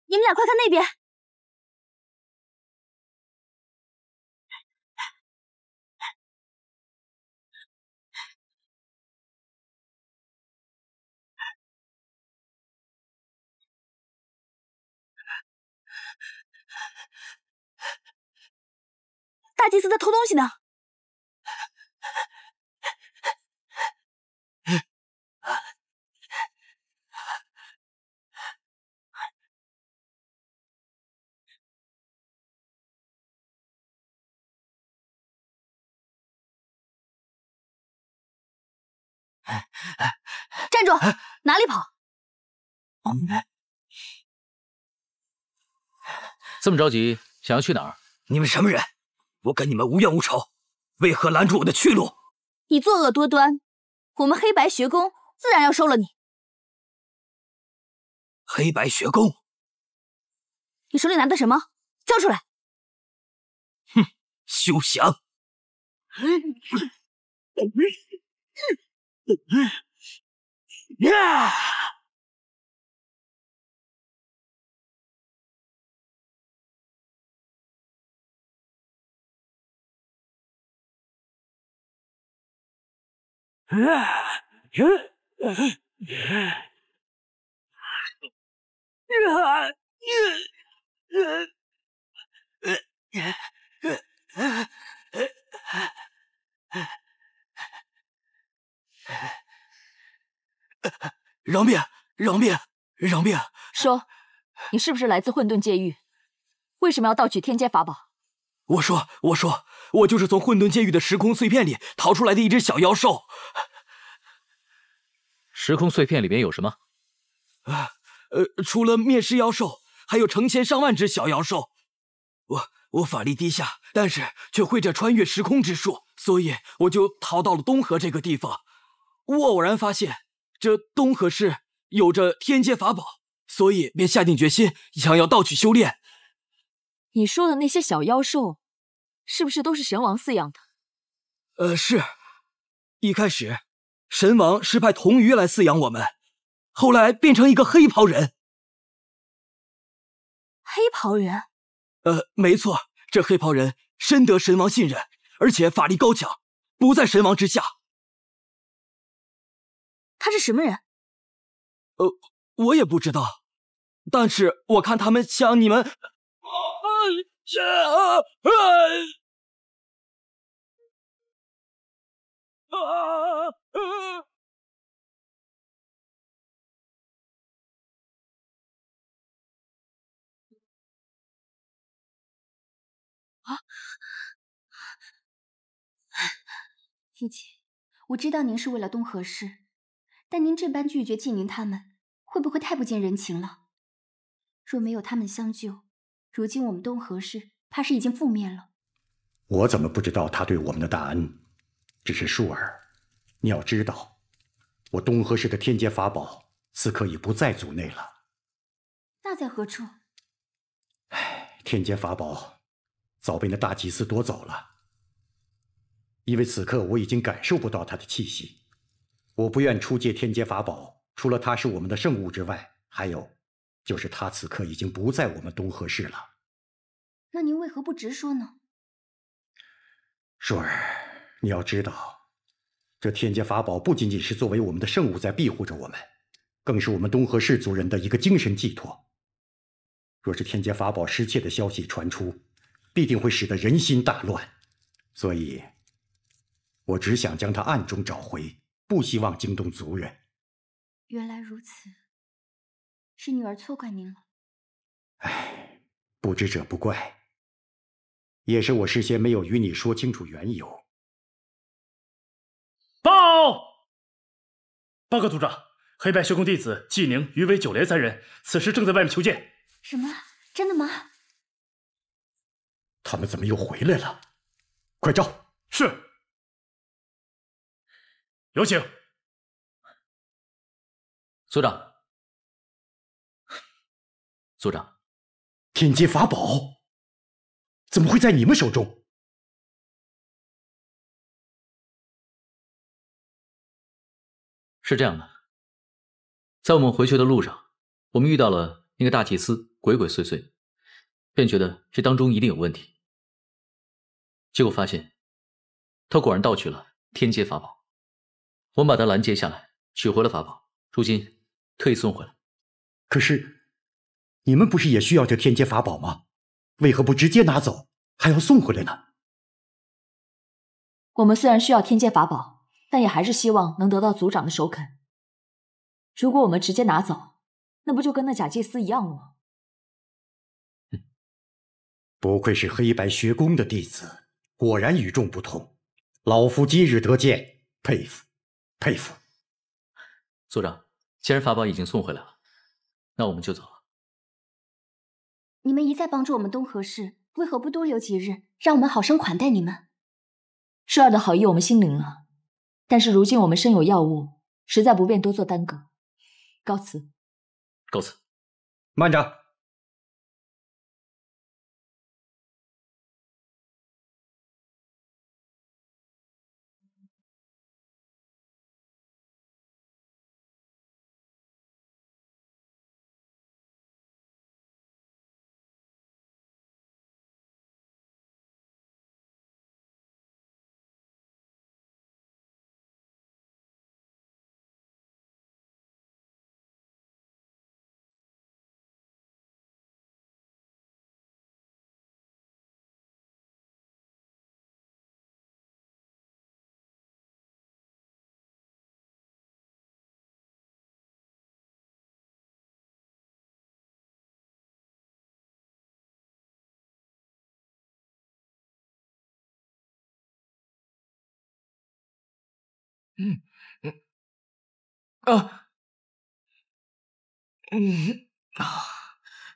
[SPEAKER 6] 你们俩快看那边！大祭司在偷东西呢。站住！哪里跑？
[SPEAKER 13] 这么着急，想要去哪儿？
[SPEAKER 1] 你们什么人？我跟你们无冤无仇，为何拦住我的去路？
[SPEAKER 6] 你作恶多端，我们黑白学宫自然要收了你。
[SPEAKER 1] 黑白学宫？
[SPEAKER 6] 你手里拿的什么？交出来！
[SPEAKER 1] 哼，休想！饶命！饶命！饶命！
[SPEAKER 3] 说，你是不是来自混沌界域？为什么要盗取天阶法宝？
[SPEAKER 1] 我说，我就是从混沌界域的时空碎片里逃出来的一只小妖兽。
[SPEAKER 13] 时空碎片里面有什么？
[SPEAKER 1] 除了灭尸妖兽，还有成千上万只小妖兽。我法力低下，但是却会着穿越时空之术，所以我就逃到了东河这个地方。我偶然发现这东河市有着天阶法宝，所以便下定决心想要盗取修炼。
[SPEAKER 3] 你说的那些小妖兽，是不是都是神王饲养的？
[SPEAKER 1] 是。一开始，神王是派铜鱼来饲养我们，后来变成一个黑袍人。
[SPEAKER 6] 黑袍人？
[SPEAKER 1] 没错，这黑袍人深得神王信任，而且法力高强，不在神王之下。
[SPEAKER 6] 他是什么人？
[SPEAKER 1] 我也不知道，但是我看他们像你们。
[SPEAKER 15] 父亲，我知道您是为了东河市，但您这般拒绝静宁他们，会不会太不近人情了？若没有他们相救，如今我们东河市怕是已经覆灭了。
[SPEAKER 12] 我怎么不知道他对我们的大恩？只是舒儿，你要知道，我东河市的天阶法宝此刻已不在族内了。
[SPEAKER 15] 那在何处？
[SPEAKER 12] 天阶法宝早被那大祭司夺走了。因为此刻我已经感受不到他的气息，我不愿出借天阶法宝，除了他是我们的圣物之外，还有就是他此刻已经不在我们东河市了。
[SPEAKER 15] 那您为何不直说呢？
[SPEAKER 12] 舒儿，你要知道，这天阶法宝不仅仅是作为我们的圣物在庇护着我们，更是我们东河氏族人的一个精神寄托。若是天阶法宝失窃的消息传出，必定会使得人心大乱。所以，我只想将它暗中找回，不希望惊动族人。
[SPEAKER 15] 原来如此，是女儿错怪您了。
[SPEAKER 12] 唉，不知者不怪，也是我事先没有与你说清楚缘由。
[SPEAKER 16] 报告族长，黑白学宫弟子纪宁、于为、九莲三人，此时正在外面求见。
[SPEAKER 15] 什么？真的吗？
[SPEAKER 12] 他们怎么又回来了？快召！
[SPEAKER 16] 是。有请。
[SPEAKER 13] 族长，族长，
[SPEAKER 12] 天阶法宝怎么会在你们手中？
[SPEAKER 13] 是这样的，在我们回去的路上，我们遇到了那个大祭司鬼鬼祟祟，便觉得这当中一定有问题。结果发现，他果然盗取了天阶法宝。我们把他拦截下来，取回了法宝，如今特意送回来。
[SPEAKER 12] 可是，你们不是也需要这天阶法宝吗？为何不直接拿走，还要送回来呢？
[SPEAKER 3] 我们虽然需要天阶法宝，但也还是希望能得到族长的首肯。如果我们直接拿走，那不就跟那假祭司一样了吗？
[SPEAKER 12] 不愧是黑白学宫的弟子，果然与众不同。老夫今日得见，佩服，佩服。
[SPEAKER 13] 族长，既然法宝已经送回来了，那我们就走了。
[SPEAKER 15] 你们一再帮助我们东河氏，为何不多留几日，让我们好生款待你们？
[SPEAKER 3] 顺儿的好意我们心领了，但是如今我们身有要务，实在不便多做耽搁。告辞。
[SPEAKER 13] 告辞。
[SPEAKER 12] 慢着。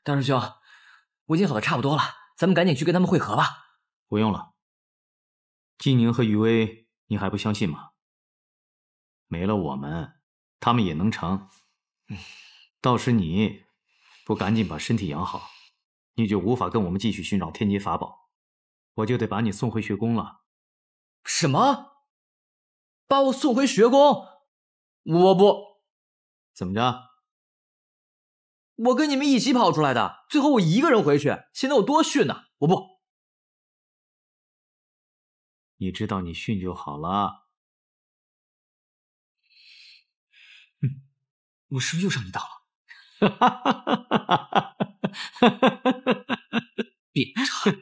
[SPEAKER 5] 大师兄，我已经好的差不多了，咱们赶紧去跟他们会合吧。
[SPEAKER 4] 不用了，纪宁和余威，你还不相信吗？没了我们，他们也能成。倒是你，不赶紧把身体养好，你就无法跟我们继续寻找天阶法宝，我就得把你送回学宫了。
[SPEAKER 5] 什么？把我送回学宫？我不。
[SPEAKER 4] 怎么着？
[SPEAKER 5] 我跟你们一起跑出来的，最后我一个人回去，显得我多逊呐！我不。
[SPEAKER 4] 你知道你逊就好了。
[SPEAKER 5] 我是不是又上你当了？变态！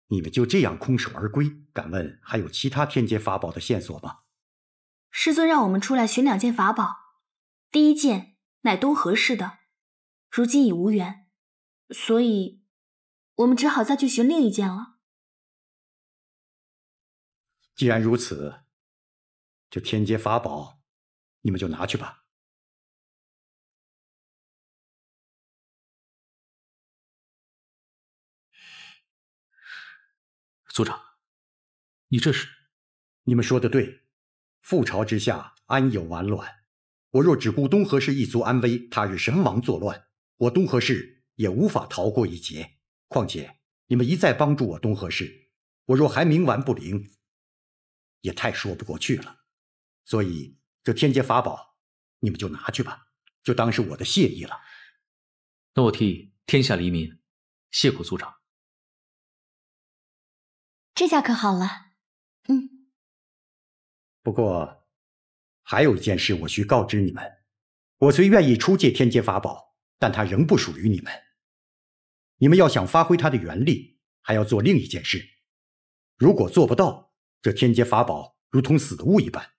[SPEAKER 12] 你们就这样空手而归？敢问还有其他天阶法宝的线索吗？
[SPEAKER 6] 师尊让我们出来寻2件法宝，第1件乃东河氏的，如今已无缘，所以我们只好再去寻另1件了。
[SPEAKER 12] 既然如此，这天阶法宝，你们就拿去吧。
[SPEAKER 13] 族长，你这是？
[SPEAKER 12] 你们说的对，覆巢之下安有完卵？我若只顾东河氏一族安危，他日神王作乱，我东河氏也无法逃过一劫。况且你们一再帮助我东河氏，我若还冥顽不灵，也太说不过去了。所以这天阶法宝，你们就拿去吧，就当是我的谢意了。
[SPEAKER 13] 那我替天下黎民谢过族长。
[SPEAKER 15] 这下可好了。
[SPEAKER 12] 不过，还有一件事我需告知你们：我虽愿意出借天阶法宝，但它仍不属于你们。你们要想发挥它的原力，还要做另一件事。如果做不到，这天阶法宝如同死物一般。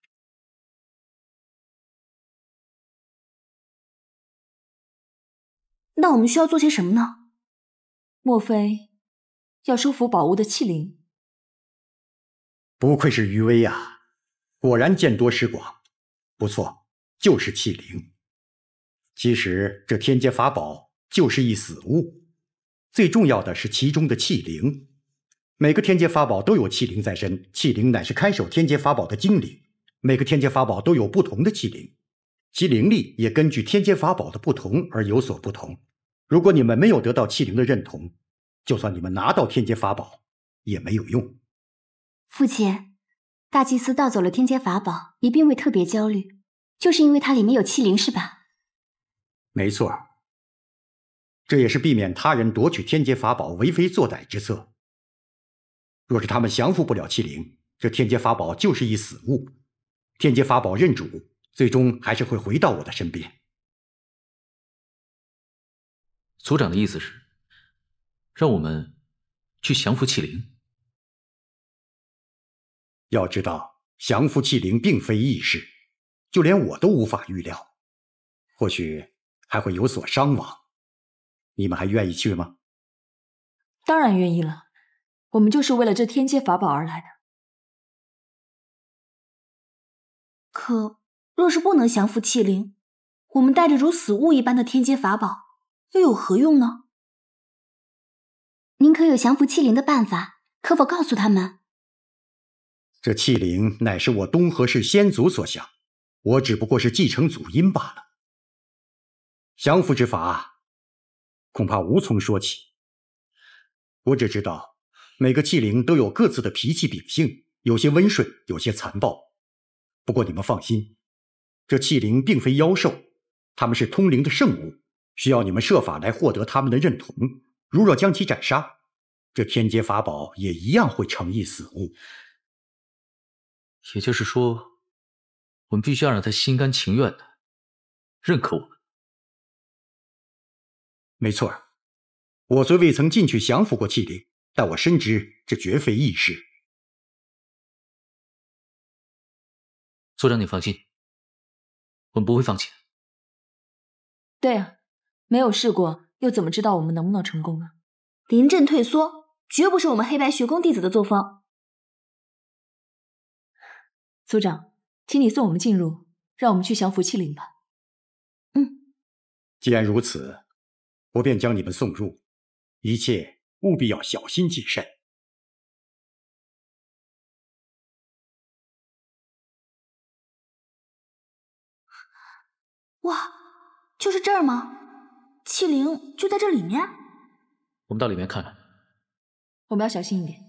[SPEAKER 6] 那我们需要做些什么呢？
[SPEAKER 3] 莫非要收服宝物的器灵？
[SPEAKER 12] 不愧是余威啊，果然见多识广。不错，就是器灵。其实这天阶法宝就是一死物，最重要的是其中的器灵。每个天阶法宝都有器灵在身，器灵乃是看守天阶法宝的精灵。每个天阶法宝都有不同的器灵，其灵力也根据天阶法宝的不同而有所不同。如果你们没有得到器灵的认同，就算你们拿到天阶法宝也没有用。
[SPEAKER 15] 父亲，大祭司盗走了天阶法宝，你并未特别焦虑，就是因为它里面有器灵是吧？
[SPEAKER 12] 没错，这也是避免他人夺取天阶法宝为非作歹之策。若是他们降服不了器灵，这天阶法宝就是一死物。天阶法宝认主，最终还是会回到我的身边。
[SPEAKER 13] 族长的意思是，让我们去降服器灵。
[SPEAKER 12] 要知道，降服器灵并非易事，就连我都无法预料，或许还会有所伤亡。你们还愿意去吗？
[SPEAKER 3] 当然愿意了，我们就是为了这天阶法宝而来的。
[SPEAKER 6] 可若是不能降服器灵，我们带着如死物一般的天阶法宝又有何用呢？
[SPEAKER 15] 您可有降服器灵的办法？可否告诉他们？
[SPEAKER 12] 这器灵乃是我东河氏先祖所降，我只不过是继承祖荫罢了。降服之法，恐怕无从说起。我只知道，每个器灵都有各自的脾气秉性，有些温顺，有些残暴。不过你们放心，这器灵并非妖兽，他们是通灵的圣物，需要你们设法来获得他们的认同。如若将其斩杀，这天阶法宝也一样会成一死物。
[SPEAKER 13] 也就是说，我们必须要让他心甘情愿的认可我们。
[SPEAKER 12] 没错，我虽未曾进去降服过器灵，但我深知这绝非易事。
[SPEAKER 13] 族长，你放心，我们不会放弃的。
[SPEAKER 3] 对啊，没有试过，又怎么知道我们能不能成功呢？
[SPEAKER 6] 临阵退缩，绝不是我们黑白学宫弟子的作风。
[SPEAKER 3] 族长，请你送我们进入，让我们去降服器灵吧。
[SPEAKER 12] 既然如此，我便将你们送入，一切务必要小心谨慎。
[SPEAKER 6] 哇，就是这儿吗？器灵就在这里面？
[SPEAKER 13] 我们到里面看看。
[SPEAKER 3] 我们要小心一点。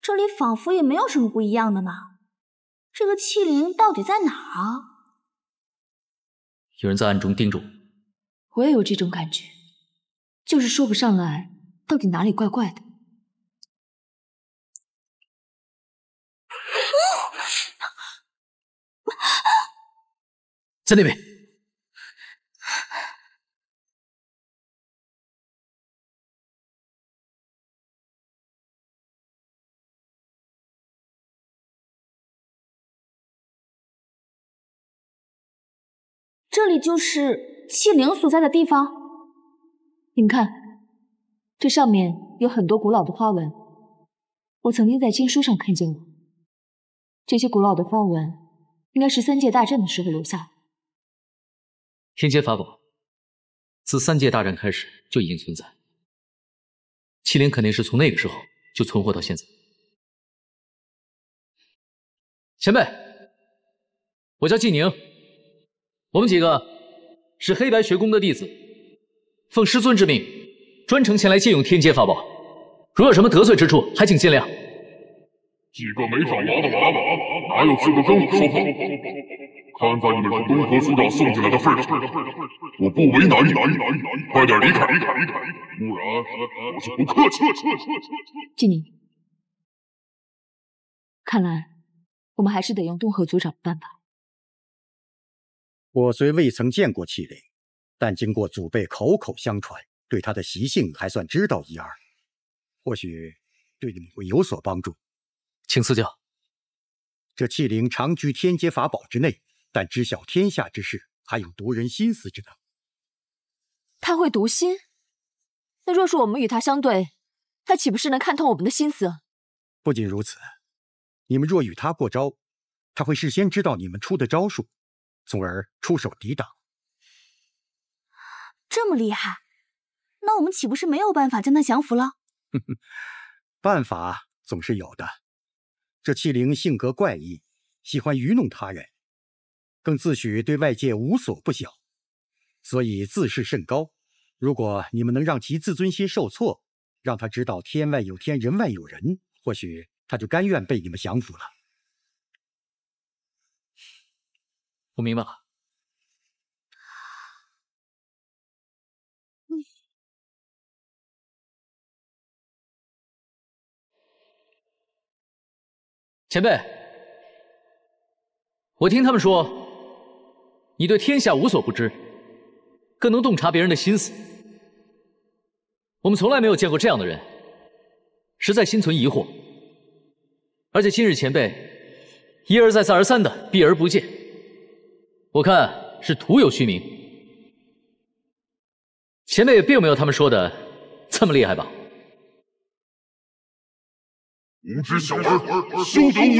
[SPEAKER 6] 这里仿佛也没有什么不一样的呢。这个器灵到底在哪儿啊？
[SPEAKER 13] 有人在暗中盯着我。
[SPEAKER 3] 我也有这种感觉，就是说不上来到底哪里怪怪的。
[SPEAKER 13] 在那边。
[SPEAKER 6] 这里就是器灵所在的地方。
[SPEAKER 3] 你们看，这上面有很多古老的花纹，我曾经在经书上看见过。这些古老的花纹应该是3届大战的时候留下的。
[SPEAKER 13] 天阶法宝自3届大战开始就已经存在，器灵肯定是从那个时候就存活到现在。前辈，我叫季宁，我们几个是黑白学宫的弟子，奉师尊之命，专程前来借用天阶法宝。如有什么得罪之处，还请见谅。
[SPEAKER 17] 几个没长牙的娃娃，哪有资格跟我说话？看在你们是东河族长送进来的份上，我不为难你，快点离开，不然我就不客气。
[SPEAKER 3] 季宁，看来我们还是得用东河族长的办法。
[SPEAKER 12] 我虽未曾见过气灵，但经过祖辈口口相传，对他的习性还算知道一二，或许对你们会有所帮助。
[SPEAKER 13] 请赐教。
[SPEAKER 12] 这气灵常居天阶法宝之内，但知晓天下之事，还有读人心思之能。
[SPEAKER 3] 他会读心？那若是我们与他相对，他岂不是能看透我们的心思？
[SPEAKER 12] 不仅如此，你们若与他过招，他会事先知道你们出的招数，从而出手抵挡。
[SPEAKER 6] 这么厉害，那我们岂不是没有办法将他降服了？
[SPEAKER 12] 办法总是有的。这气灵性格怪异，喜欢愚弄他人，更自诩对外界无所不晓，所以自视甚高。如果你们能让其自尊心受挫，让他知道天外有天，人外有人，或许他就甘愿被你们降服了。
[SPEAKER 13] 我明白了。前辈，我听他们说，你对天下无所不知，更能洞察别人的心思。我们从来没有见过这样的人，实在心存疑惑。而且今日前辈一而再再而三的避而不见，我看是徒有虚名。前辈并没有他们说的这么厉害吧？
[SPEAKER 17] 无知小儿，休得无礼！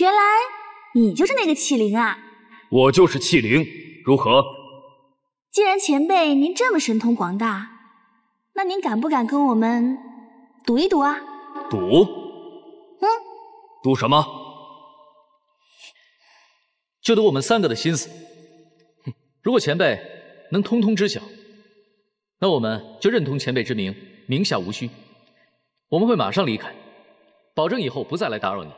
[SPEAKER 6] 原来你就是那个气灵啊！
[SPEAKER 16] 我就是气灵，如何？
[SPEAKER 6] 既然前辈您这么神通广大，那您敢不敢跟我们赌一赌啊？
[SPEAKER 16] 赌？赌什么？
[SPEAKER 13] 就赌我们三个的心思。如果前辈能通通知晓，那我们就认同前辈之名，名下无虚。我们会马上离开，保证以后不再来打扰你。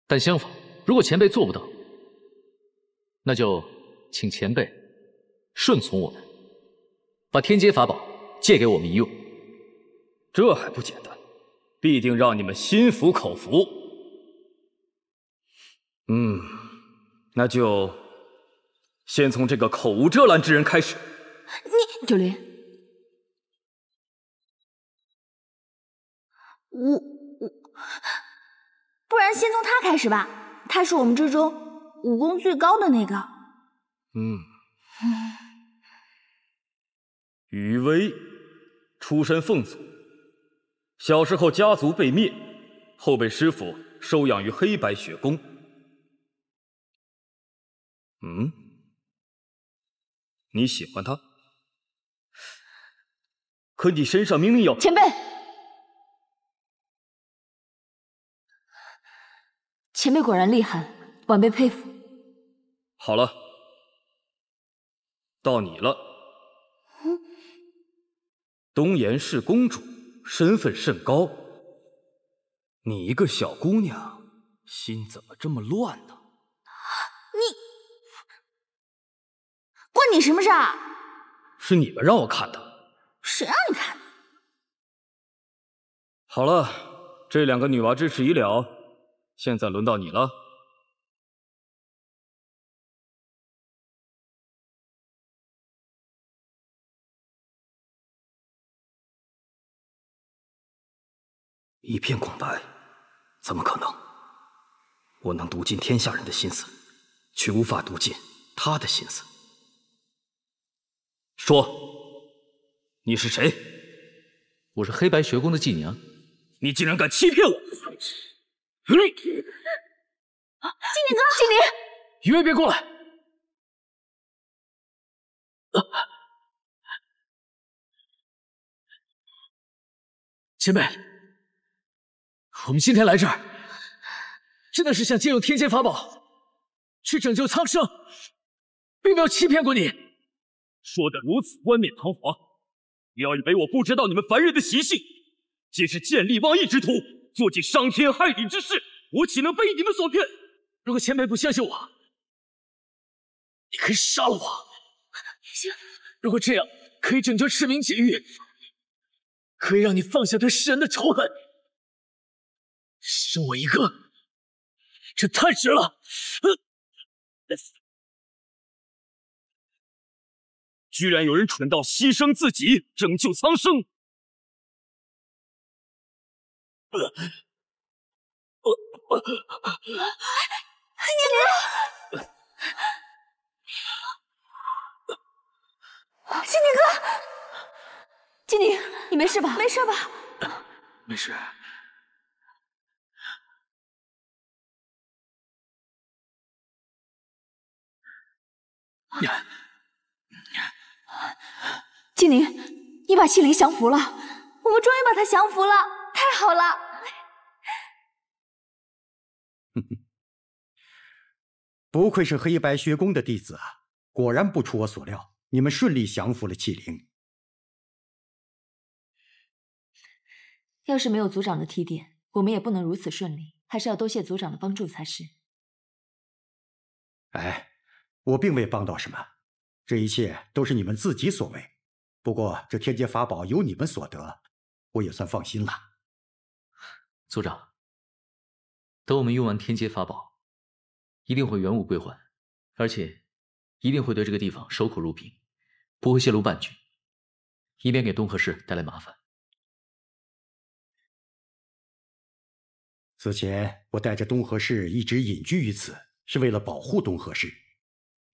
[SPEAKER 13] 但相反，如果前辈做不到，那就请前辈顺从我们，把天阶法宝借给我们一用。
[SPEAKER 16] 这还不简单，必定让你们心服口服。那就先从这个口无遮拦之人开始。
[SPEAKER 3] 你九灵，
[SPEAKER 6] 不然先从他开始吧，他是我们之中武功最高的那个。
[SPEAKER 16] 余威出身凤族，小时候家族被灭，后被师父收养于黑白雪宫。你喜欢他？可你身上明明有……
[SPEAKER 3] 前辈，前辈果然厉害，晚辈佩服。
[SPEAKER 16] 好了，到你了。东岩氏公主，身份甚高。你一个小姑娘，心怎么这么乱呢？
[SPEAKER 6] 关你什么事啊？
[SPEAKER 16] 是你们让我看的。
[SPEAKER 6] 谁让你看的？
[SPEAKER 16] 好了，这两个女娃之事已了，现在轮到你了。一片空白，怎么可能？我能读尽天下人的心思，却无法读尽他的心思。说，你是谁？
[SPEAKER 13] 我是黑白学宫的伎娘。
[SPEAKER 16] 你竟然敢欺骗我！
[SPEAKER 6] 纪灵哥，纪灵，
[SPEAKER 13] 余威别过来！前辈，
[SPEAKER 9] 我们今天来这儿，真的是想借用天阶法宝去拯救苍生，并没有欺骗过你。
[SPEAKER 18] 说得如此冠冕堂皇，不要以为我不知道你们凡人的习性，皆是见利忘义之徒，做尽伤天害理之事，我岂能被你们所骗？
[SPEAKER 9] 如果前辈不相信我，你可以杀了我。
[SPEAKER 15] 行，
[SPEAKER 9] 如果这样可以拯救赤明解狱，可以让你放下对世人的仇恨，生我一个，这太值了。
[SPEAKER 18] 居然有人蠢到牺牲自己拯救苍生！
[SPEAKER 3] 金宁哥，金宁，你没事吧？
[SPEAKER 15] 没事吧？
[SPEAKER 9] 没事。
[SPEAKER 3] 金宁，你把气灵降服了，
[SPEAKER 15] 我们终于把他降服了，太好了！
[SPEAKER 12] 不愧是黑白学宫的弟子啊，果然不出我所料，你们顺利降服了气灵。
[SPEAKER 3] 要是没有族长的提点，我们也不能如此顺利，还是要多谢族长的帮助才是。
[SPEAKER 12] 哎，我并未帮到什么，这一切都是你们自己所为。不过这天阶法宝有你们所得，我也算放心了。
[SPEAKER 13] 族长，等我们用完天阶法宝，一定会原物归还，而且一定会对这个地方守口如瓶，不会泄露半句，以免给东河氏带来麻烦。
[SPEAKER 12] 此前我带着东河氏一直隐居于此，是为了保护东河氏，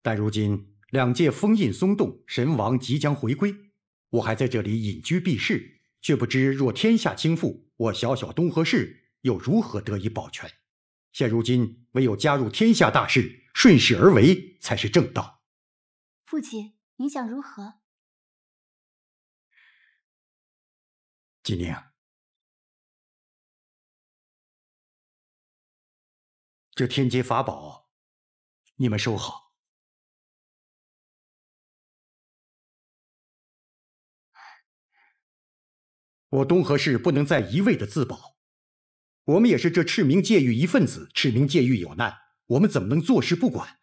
[SPEAKER 12] 但如今两界封印松动，神王即将回归，我还在这里隐居避世，却不知若天下倾覆，我小小东河氏又如何得以保全？现如今唯有加入天下大事，顺势而为才是正道。
[SPEAKER 15] 父亲，您想如何？
[SPEAKER 12] 金宁，这天阶法宝，你们收好。我东河氏不能再一味的自保，我们也是这赤明界域一份子。赤明界域有难，我们怎么能坐视不管？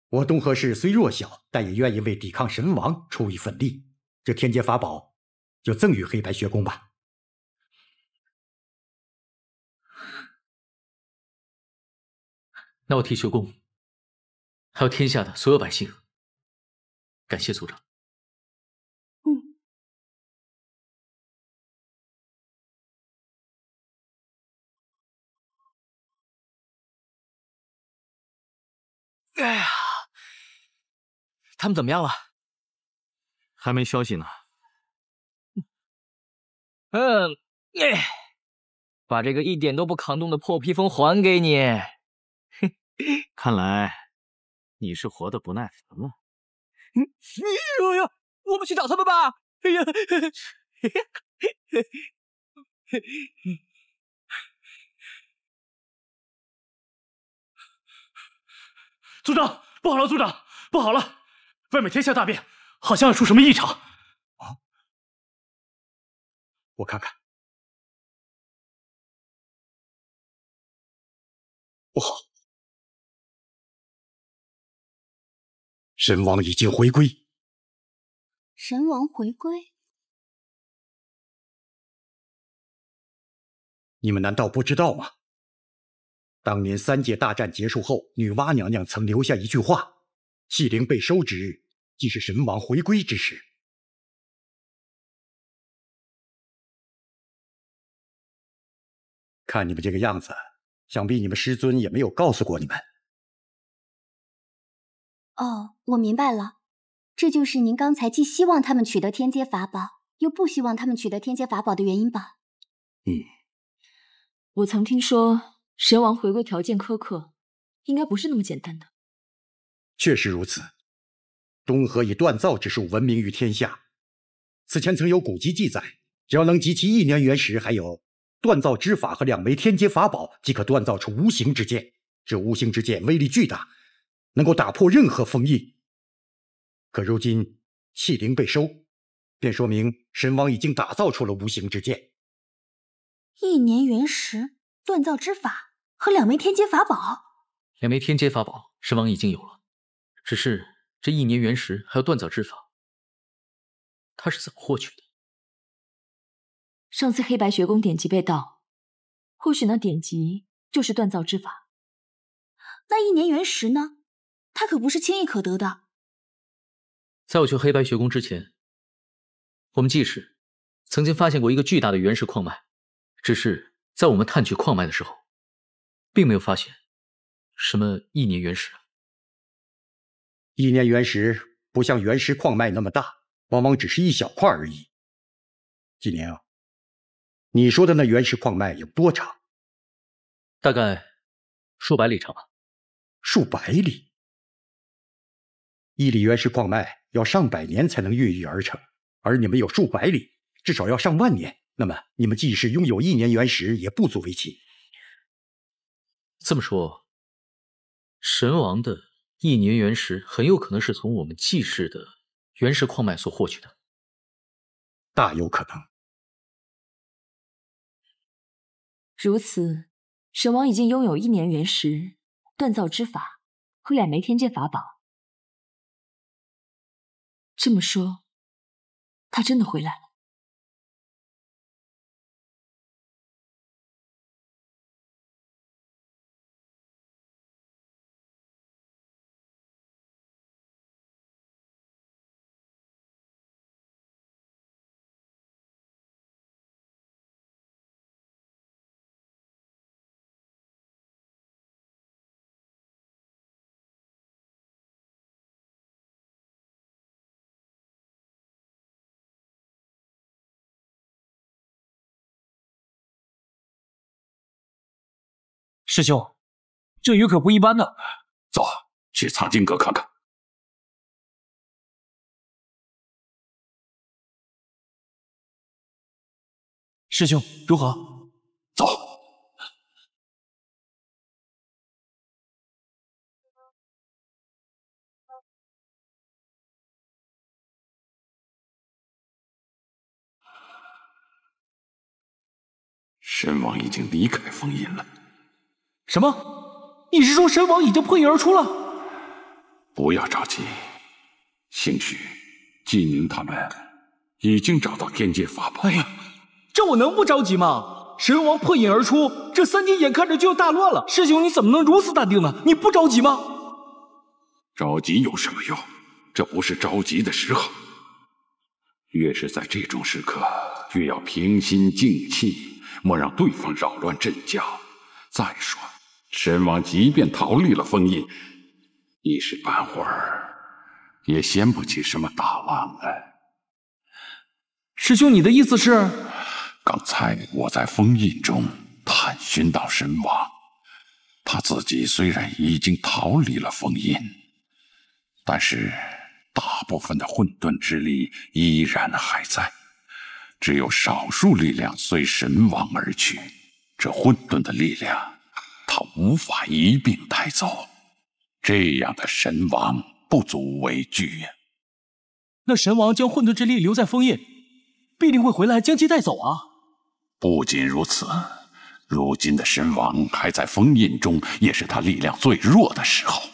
[SPEAKER 12] 我东河氏虽弱小，但也愿意为抵抗神王出一份力。这天阶法宝，就赠予黑白学宫吧。
[SPEAKER 13] 那我替学宫，还有天下的所有百姓，感谢族长。
[SPEAKER 5] 哎呀，他们怎么样了？
[SPEAKER 4] 还没消息呢。
[SPEAKER 5] 把这个一点都不抗冻的破披风还给你。
[SPEAKER 4] 看来你是活得不耐烦了。
[SPEAKER 5] 哎呀，我们去找他们吧。哎呀，
[SPEAKER 18] 族长，不好了，族长，不好了！外面天下大变，好像要出什么异常。
[SPEAKER 12] 啊！我看看。不好！神王已经回归。
[SPEAKER 15] 神王回归？
[SPEAKER 12] 你们难道不知道吗？当年三界大战结束后，女娲娘娘曾留下一句话：“气灵被收之日，即是神王回归之时。”看你们这个样子，想必你们师尊也没有告诉过你们。
[SPEAKER 15] 哦，我明白了，这就是您刚才既希望他们取得天阶法宝，又不希望他们取得天阶法宝的原因吧？
[SPEAKER 3] 我曾听说神王回归条件苛刻，应该不是那么简单的。
[SPEAKER 12] 确实如此，东河以锻造之术闻名于天下。此前曾有古籍记载，只要能集齐1年原石，还有锻造之法和2枚天阶法宝即可锻造出无形之剑。这无形之剑威力巨大，能够打破任何封印。可如今气灵被收，便说明神王已经打造出了无形之剑。
[SPEAKER 6] 1年原石、锻造之法和2枚天阶法宝。
[SPEAKER 13] 2枚天阶法宝，神王已经有了，只是这1年原石还有锻造之法，他是怎么获取的？
[SPEAKER 3] 上次黑白学宫典籍被盗，或许那典籍就是锻造之法。
[SPEAKER 6] 那1年原石呢？它可不是轻易可得的。
[SPEAKER 13] 在我去黑白学宫之前，我们季氏曾经发现过一个巨大的原石矿脉，只是在我们探取矿脉的时候，并没有发现什么1年原石。
[SPEAKER 12] 1年原石不像原石矿脉那么大，往往只是一小块而已。纪年啊，你说的那原石矿脉有多长？
[SPEAKER 13] 大概数百里长吧。
[SPEAKER 12] 数百里？1里原石矿脉要上百年才能孕育而成，而你们有数百里，至少要上万年。那么你们即使拥有1年原石，也不足为奇。
[SPEAKER 13] 这么说，神王的1年原石很有可能是从我们季氏的原石矿脉所获取的。
[SPEAKER 12] 大有可能。
[SPEAKER 3] 如此，神王已经拥有1年原石、锻造之法和2枚天阶法宝。这么说，他真的回来了。
[SPEAKER 9] 师兄，这鱼可不一般呢。
[SPEAKER 2] 走，去藏经阁看看。
[SPEAKER 9] 师兄，如何？
[SPEAKER 2] 走。神王已经离开封印了。
[SPEAKER 9] 什么？你是说神王已经破印而出了？
[SPEAKER 2] 不要着急，兴许纪宁他们已经找到天阶法宝了。
[SPEAKER 9] 哎呀，这我能不着急吗？神王破印而出，这3界眼看着就要大乱了。师兄，你怎么能如此淡定呢？你不着急吗？
[SPEAKER 2] 着急有什么用？这不是着急的时候。越是在这种时刻，越要平心静气，莫让对方扰乱阵脚。再说，神王即便逃离了封印，一时半会儿也掀不起什么大浪来。
[SPEAKER 9] 师兄，你的意思是？
[SPEAKER 2] 刚才我在封印中探寻到神王，他自己虽然已经逃离了封印，但是大部分的混沌之力依然还在，只有少数力量随神王而去。这混沌的力量，他无法一并带走。这样的神王不足为惧呀。
[SPEAKER 9] 那神王将混沌之力留在封印，必定会回来将其带走啊！
[SPEAKER 2] 不仅如此，如今的神王还在封印中，也是他力量最弱的时候，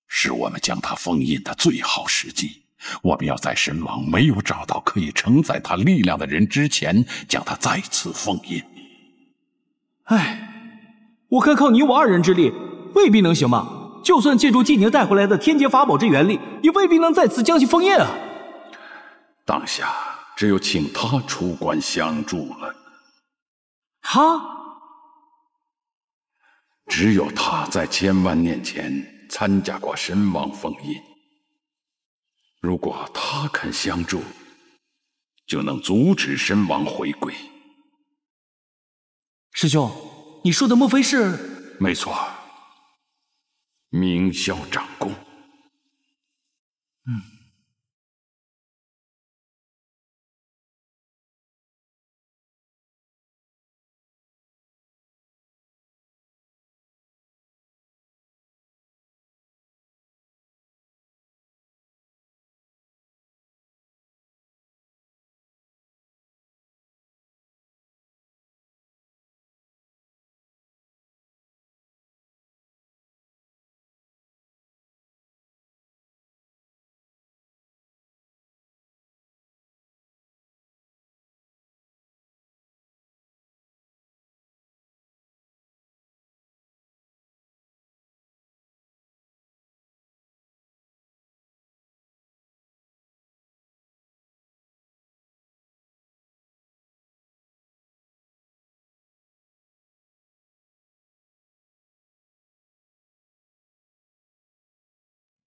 [SPEAKER 2] 是我们将他封印的最好时机。我们要在神王没有找到可以承载他力量的人之前，将他再次封印。
[SPEAKER 9] 唉，我看靠你我2人之力，未必能行吧？就算借助纪宁带回来的天阶法宝之原力，也未必能再次将其封印啊！
[SPEAKER 2] 当下只有请他出关相助了。
[SPEAKER 9] 他？
[SPEAKER 2] 只有他在千万年前参加过神王封印，如果他肯相助，就能阻止神王回归。
[SPEAKER 9] 师兄，你说的莫非是？
[SPEAKER 2] 没错，明霄长弓。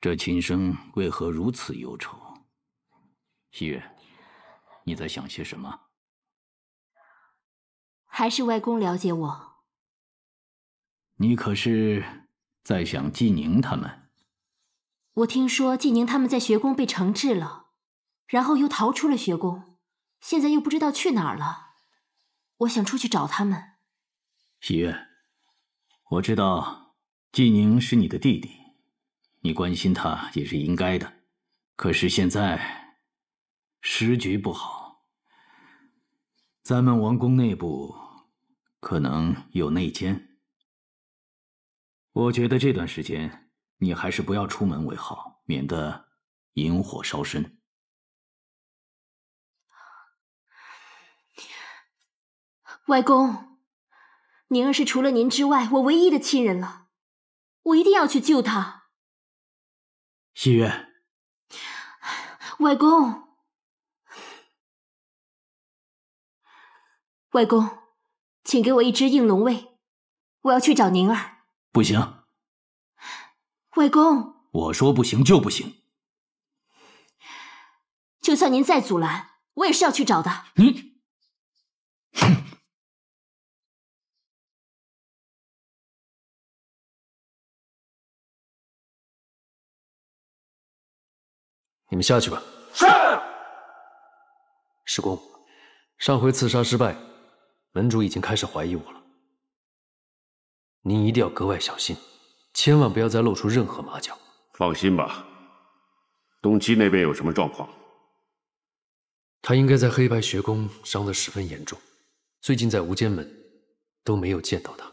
[SPEAKER 19] 这琴声为何如此忧愁？西月，你在想些什么？
[SPEAKER 7] 还是外公了解我。
[SPEAKER 19] 你可是在想季宁他们？
[SPEAKER 7] 我听说季宁他们在学宫被惩治了，然后又逃出了学宫，现在又不知道去哪儿了。我想出去找他们。
[SPEAKER 19] 喜月，我知道季宁是你的弟弟，你关心他也是应该的。可是现在时局不好，咱们王宫内部可能有内奸。我觉得这段时间你还是不要出门为好，免得引火烧身。
[SPEAKER 7] 外公，宁儿是除了您之外我唯一的亲人了，我一定要去救她。
[SPEAKER 19] 西月，
[SPEAKER 7] 外公，外公，请给我一只应龙卫，我要去找宁儿。
[SPEAKER 19] 不行。
[SPEAKER 7] 外公，
[SPEAKER 19] 我说不行就不行。
[SPEAKER 7] 就算您再阻拦，我也是要去找的。
[SPEAKER 20] 你们下去吧。是。师公，上回刺杀失败，门主已经开始怀疑我了。您一定要格外小心，千万不要再露出任何马脚。
[SPEAKER 11] 放心吧，东岐那边有什么状况？
[SPEAKER 20] 他应该在黑白学宫伤得十分严重，最近在无间门都没有见到他。